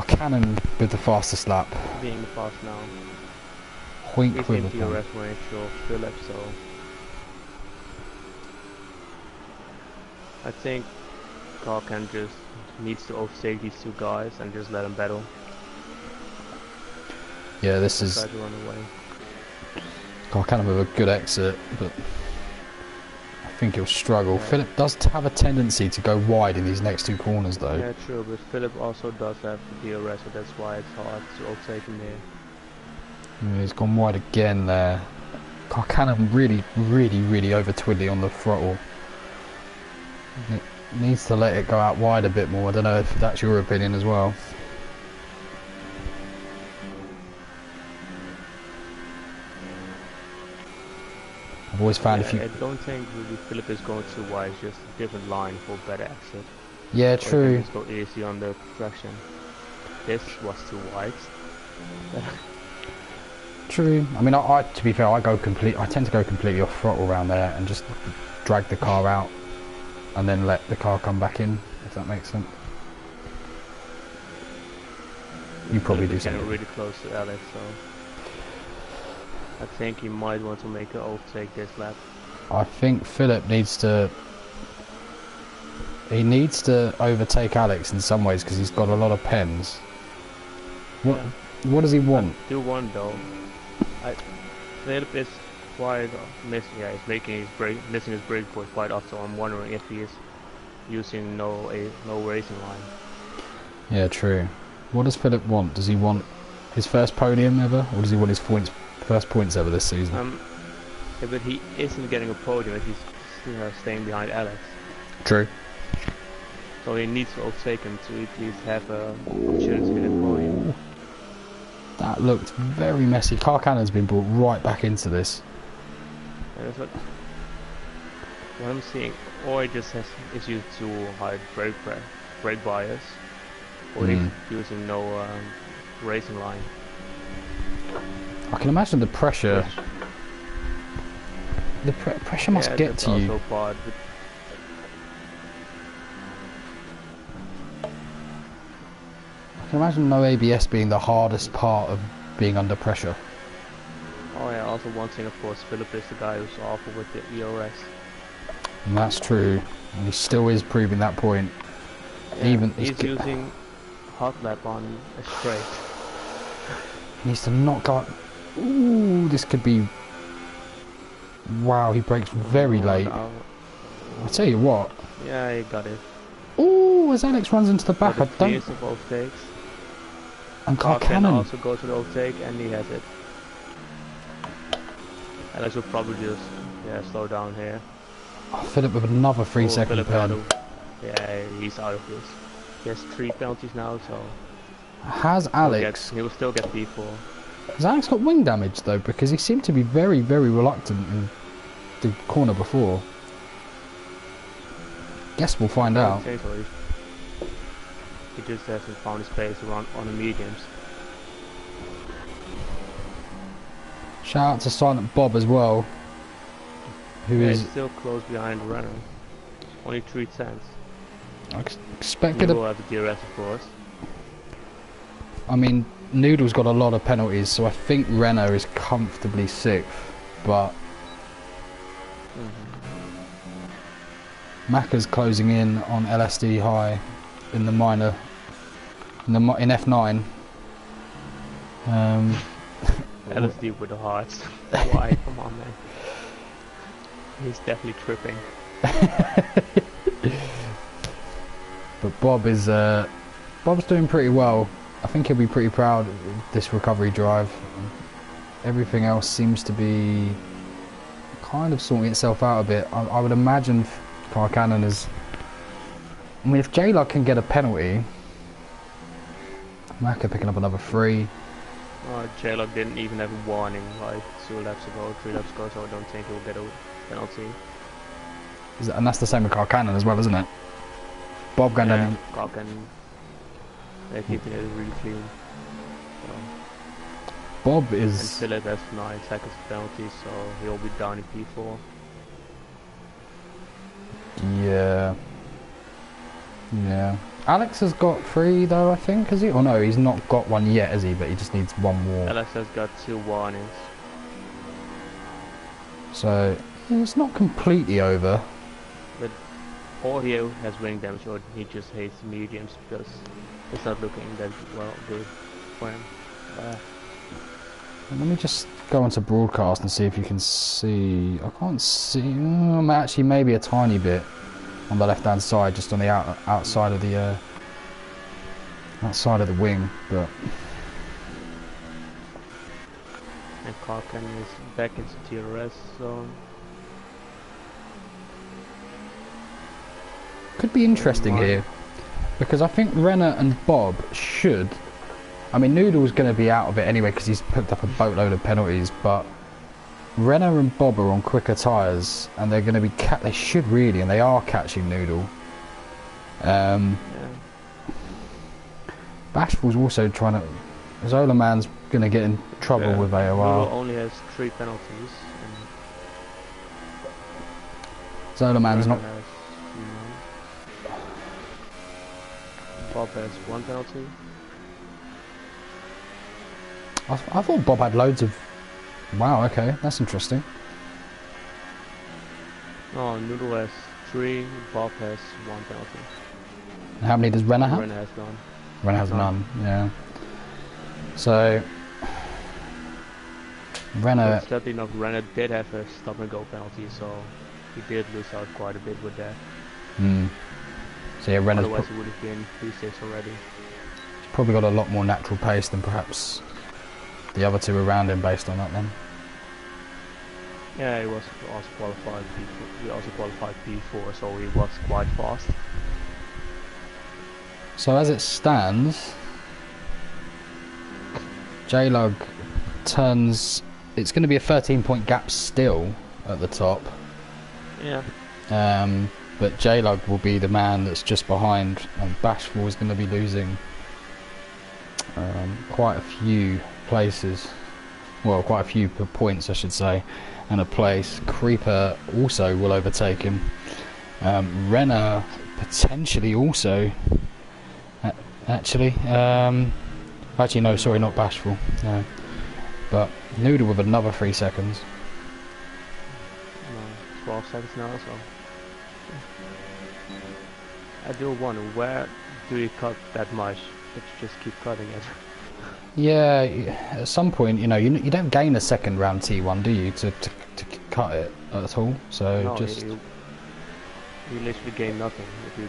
Cannon with the fastest lap. Being the fast now. Wink He's with in the DRS range of Philip, so I think Carl Cannon just needs to overtake these 2 guys and just let them battle. Yeah, this is. Try to run away. Carl Cannon with a good exit, but I think he'll struggle. Yeah. Philip does have a tendency to go wide in these next 2 corners, though. Yeah, true, but Philip also does have the DRS, so that's why it's hard to overtake him there. Yeah, he's gone wide again there. Carl Cannon really over twiddly on the throttle. Needs to let it go out wide a bit more. I don't know if that's your opinion as well. I've always found if you... I don't think really Philip is going too wide, it's just a different line for better exit. Yeah, true. Just go easy on the traction. This was too wide. True. I mean, I to be fair, I tend to go completely off throttle around there and just drag the car out and then let the car come back in, if that makes sense. You probably do something. Really close to Alex, so I think you might want to make an overtake this lap. I think Philip needs to. He needs to overtake Alex in some ways because he's got a lot of pens. What does he want? I do want though. Philip is quite missing. Yeah, he's making missing his brake point quite often. I'm wondering if he is using no racing line. Yeah, true. What does Philip want? Does he want his first podium ever, or does he want his first points ever this season? Yeah, but he isn't getting a podium if he's staying behind Alex. True. So he needs to overtake him to at least have an opportunity to get a podium. That looked very messy. Carl Cannon's been brought right back into this. And that's what I'm seeing. Or he just is used to high brake bias, or he's using no racing line. I can imagine the pressure. The pressure must get to you. Part, I can imagine no ABS being the hardest part of being under pressure. Oh yeah, also one thing of course, Philip is the guy who's awful with the EOS. And that's true, and he still is proving that point. Yeah, Even he's using hot lap on a straight. He needs to not go up. Ooh, this could be... Wow, he brakes very late. No. I'll tell you what. Yeah, he got it. Ooh, as Alex runs into the back, I don't... Of overtakes. And Carl Cannon also goes to the overtake and he has it. Alex will probably just slow down here. I'll fill it with another 3-second pen. Yeah, he's out of this. He has 3 penalties now, so... Has Alex... He will still get P4. Has Alex got wing damage though? Because he seemed to be very, very reluctant in the corner before. Guess we'll find out. He just hasn't found his pace around on the mediums. Shout out to Silent Bob as well, who is still close behind Renner. Only 3 tenths. I expected. He will have the DRS, of course. I mean, Noodle's got a lot of penalties, so I think Renner is comfortably 6th, but Macca's closing in on LSD high in the minor, in F9. LSD with the hearts. Why? Come on, man. He's definitely tripping. But Bob's doing pretty well. I think he'll be pretty proud of this recovery drive. Everything else seems to be kind of sorting itself out a bit. I would imagine Car Cannon is... I mean, if J-Log can get a penalty... Macca picking up another 3. J-Log didn't even have a warning like 2 laps ago, 3 laps ago, so I don't think he'll get a penalty. And that's the same with Car Cannon as well, isn't it? Bob going down. Car Cannon, they're keeping it really clean. So. Bob is... And Philip has 9 seconds penalty, so he'll be down in P4. Yeah. Yeah. Alex has got 3 though, I think, has he? Or no, he's not got 1 yet, has he? But he just needs 1 more. Alex has got 2 warnings. So, it's not completely over. But or he has wing damage, or he just hates mediums because it's not looking that good for him. Let me just go onto broadcast and see if you can see. I can't see. Actually, maybe a tiny bit on the left-hand side, just on the outside of the wing, but. And Karkan is back into TRS zone. Could be interesting here, because I think Renner and Bob should. I mean, Noodle's going to be out of it anyway because he's picked up a boatload of penalties, but Renner and Bob are on quicker tyres and they're going to be they should really, and they are catching Noodle. Bashful's also trying to... Zola Man's going to get in trouble with AOR. Noodle only has 3 penalties. Zola Man's not... Bob has 1 penalty. I thought Bob had loads of... Wow, okay, that's interesting. No, Noodle has 3, Bob has 1 penalty. And how many does Renner have? Renner has none. Renner has none, yeah. So... Renner... Sadly enough, Renner did have a stop and go penalty, so he did lose out quite a bit with that. So yeah, Renner's... Otherwise he would have been P6 already. He's probably got a lot more natural pace than perhaps the other 2 around him based on that then. Yeah, he was also qualified P4. He also qualified P4, so he was quite fast. So as it stands, J-Lug turns... It's going to be a 13-point gap still at the top. Yeah. But J-Lug will be the man that's just behind, and Bashful is going to be losing quite a few places. Well, quite a few points, I should say, and a place. Creeper also will overtake him. Renner potentially also. Actually, no, sorry, not Bashful. No, but Noodle with another 3 seconds. 12 seconds now, so. I do wonder, where do you cut that much? Let's just keep cutting it. Yeah, at some point, you know, you don't gain a second round T1, do you, to cut it at all? So no, just... You literally gain nothing if you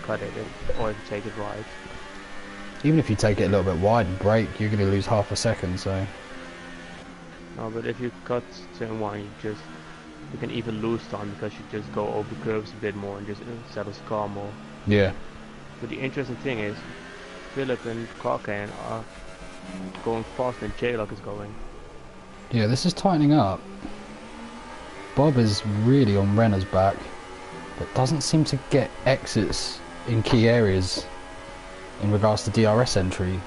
cut it or if you take it right. Even if you take it a little bit wide and brake, you're going to lose half a second, so... No, but if you cut turn 1, you can even lose time because you just go over curves a bit more and just settle the car more. Yeah. But the interesting thing is, Philip and Carcan are going faster than J-Lock is going. Yeah, this is tightening up. Bob is really on Renner's back, but doesn't seem to get exits in key areas in regards to DRS entry.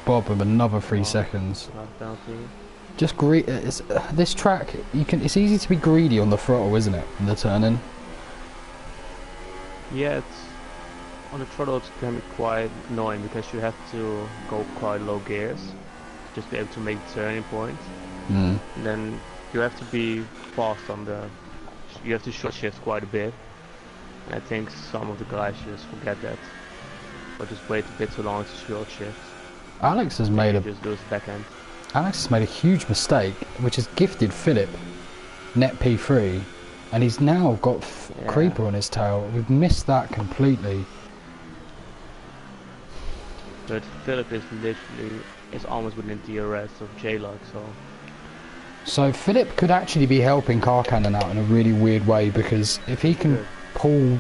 Bob with another 3 seconds. Just this track, it's easy to be greedy on the throttle, isn't it? In the turning. Yeah, on the throttle it can be quite annoying because you have to go quite low gears just to be able to make turning points. And then you have to be fast on you have to short shift quite a bit. And I think some of the guys just forget that, or just wait a bit too long to short shift. Alex has made Alex has made a huge mistake, which has gifted Philip net P3, and he's now got Creeper on his tail. We've missed that completely. But Philip is almost within DRS of J-Lock, so Philip could actually be helping Car Cannon out in a really weird way, because if he can pull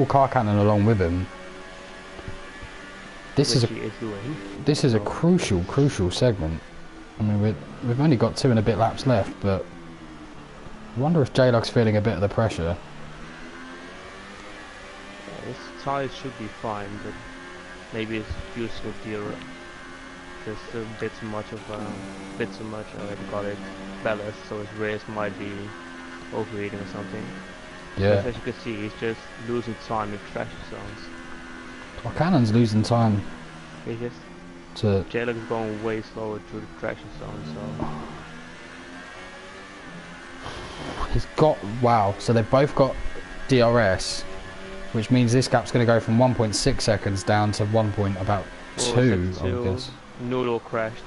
Car Cannon along with him, this is a crucial segment. I mean, we've only got 2 and a bit laps left, but I wonder if J-Lock's feeling a bit of the pressure. His tyres should be fine, but maybe it's used with just a bit too much, I call it, ballast, so his rears might be overheating or something. Yeah. But as you can see, he's just losing time in traction zones. Well, Cannon's losing time. J-Lock is going way slower through the traction zone, so... He's got... Wow, so they've both got DRS, which means this gap's going to go from 1.6 seconds down to 1.2, I guess. Noodle crashed.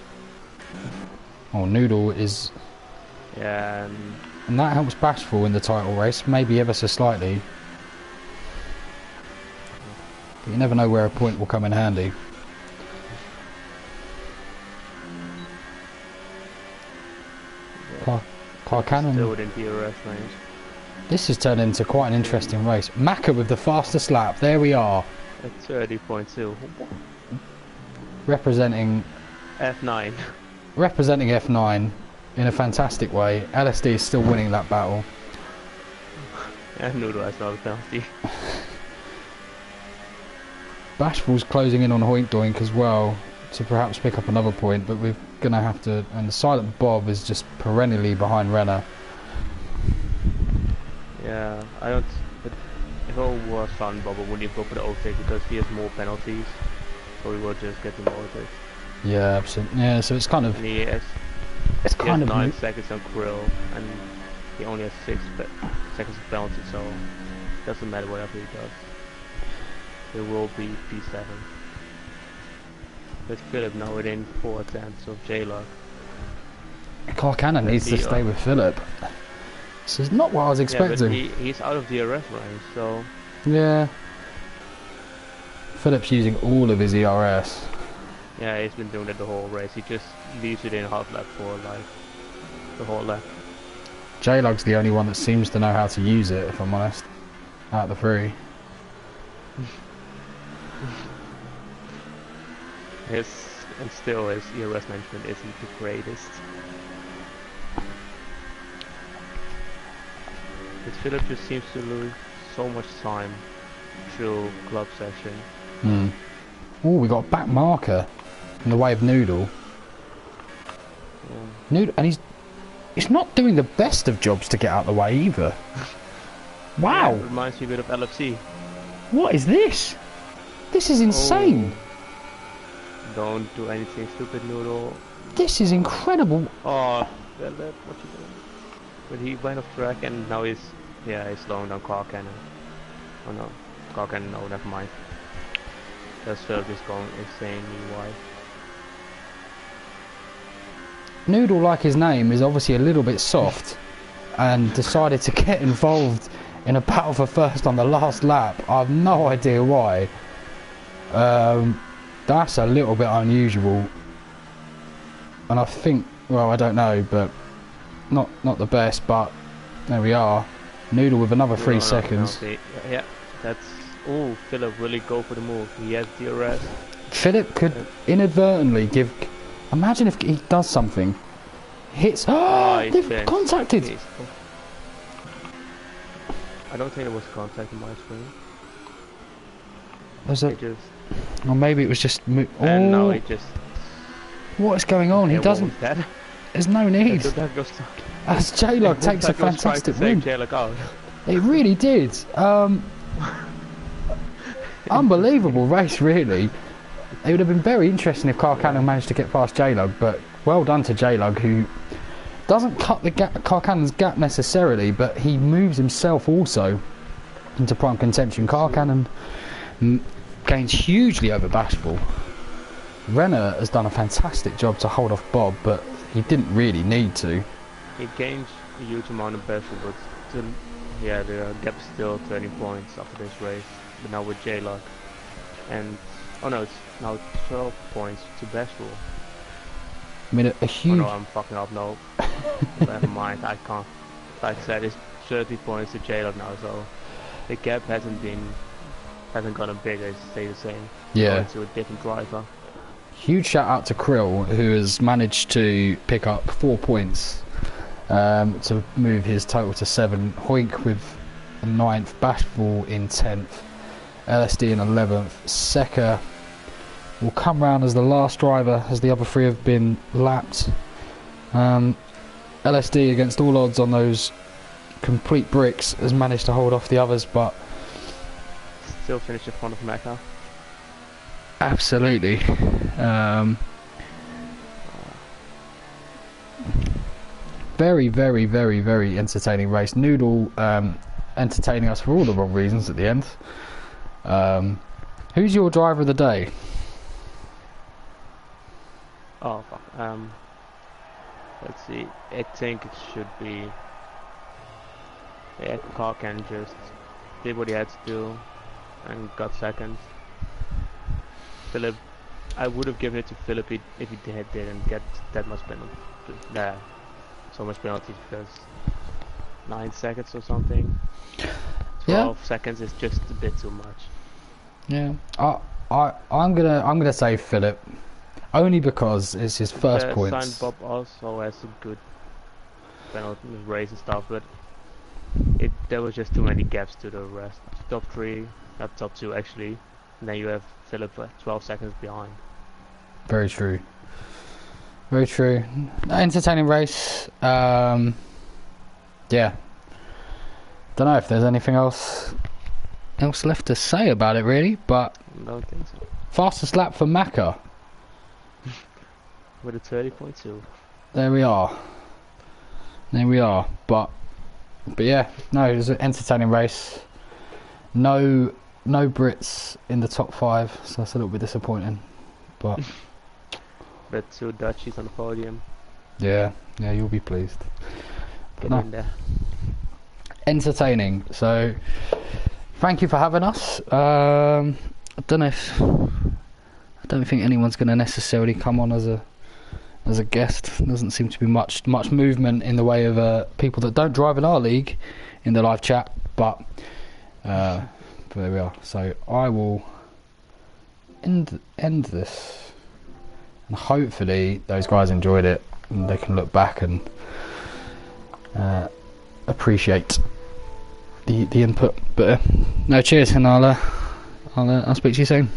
Oh, Noodle is... Yeah, and that helps Bashful in the title race, maybe ever so slightly. But you never know where a point will come in handy. Car Cannon. Still within DRS range. This has turned into quite an interesting race. Macca with the fastest lap. There we are. At 30.2. Representing F9. Representing F9 in a fantastic way. LSD is still winning that battle. And Noodle has another penalty. Bashful's closing in on Hoink Doink as well to perhaps pick up another point, but we're going to have to... And the Silent Bob is just perennially behind Renner. Yeah, I don't... But if I was Silent Bob, I wouldn't even go for the overtake because he has more penalties. So we will just get the overtake. Yeah, absolutely. Yeah, so it's kind of... And he has 9 seconds on Krill, and he only has 6 seconds of penalty, so it doesn't matter whatever he does. It will be P7. With Philip now within 4 attempts of J-Lock. Car Cannon needs to stay with Philip. This is not what I was expecting. Yeah, but he's out of DRS range, so... Yeah. Philip's using all of his ERS. Yeah, he's been doing that the whole race. He just leaves it in half lap for like the whole lap. J-Log's the only one that seems to know how to use it, if I'm honest. Out of the 3. And still his ERS management isn't the greatest. But Philip just seems to lose so much time through club session. Oh, we got a back marker in the way of Noodle. Yeah. Noodle, and he's not doing the best of jobs to get out of the way either. Wow! Yeah, it reminds me a bit of LFC. What is this? This is insane. Don't do anything stupid, Noodle. This is incredible. Oh, what you doing? But he went off track and now he's slowing down Car Cannon. Oh no, Car Cannon, no, never mind. That's Phil just going insanely wide. Noodle, like his name, is obviously a little bit soft and decided to get involved in a battle for first on the last lap. I have no idea why. That's a little bit unusual, and I think, well, I don't know, but not the best. But there we are. Noodle with another 3 seconds. Yeah, that's. Oh, Philip really go for the move. He has DRS. Philip could inadvertently give. Imagine if he does something. Hits. Oh, they've contacted. I don't think it was contact in my screen. Was it? Or maybe it was just. And no, it just. What is going on? He doesn't. There's no need. As J-Log takes a fantastic win. It really did. Unbelievable race, really. It would have been very interesting if Carl Cannon managed to get past J-Log, but well done to J-Log, who doesn't cut the gap, Carl Cannon's gap necessarily, but he moves himself also into prime contention. Carl Cannon gains hugely over Bashful. Renner has done a fantastic job to hold off Bob, but he didn't really need to. He gains a huge amount of Bashful, but still, yeah, the gap is still 20 points after this race. But now with J-Log, and oh no, it's now 12 points to Bashful. I mean, a huge. Oh no, I'm fucking up. No, never mind. I can't. Like I said, it's 30 points to J-Log now, so the gap hasn't gotten bigger. It stayed the same. Yeah. To a different driver. Huge shout out to Krill, who has managed to pick up 4 points to move his total to 7. Hoink with 9th, Bashful in 10th, LSD in 11th. Seca will come round as the last driver, as the other 3 have been lapped. LSD, against all odds on those complete bricks, has managed to hold off the others, but still finished in front of Mecca. Absolutely. Very, very, very, very entertaining race. Noodle entertaining us for all the wrong reasons at the end. Who's your driver of the day? Oh fuck. Let's see. I think it should be. Yeah, Carl can just did what he had to do and got second. Philip, I would have given it to Philip if he didn't get that much penalty. So much penalties, because 9 seconds or something. 12 seconds is just a bit too much. Yeah, I'm gonna say Philip, only because it's his first points. Sign Bob also has a good penalty race and stuff, but there was just too many gaps to the rest. Top 3, not top 2 actually, and then you have Philip 12 seconds behind. Very true. Very true. Entertaining race. Yeah. Don't know if there's anything else left to say about it, really. But I don't think so. Fastest lap for Macca. With a 30.2. There we are. There we are. But yeah, no, it was an entertaining race. No Brits in the top 5, so that's a little bit disappointing. But 2 Dutchies on the podium. Yeah, you'll be pleased. Get in there. Entertaining. So, thank you for having us. I don't think anyone's going to necessarily come on as a guest. There doesn't seem to be much movement in the way of people that don't drive in our league in the live chat. But there we are. So I will end this, and hopefully those guys enjoyed it and they can look back and appreciate the input. But no, cheers, and I'll speak to you soon.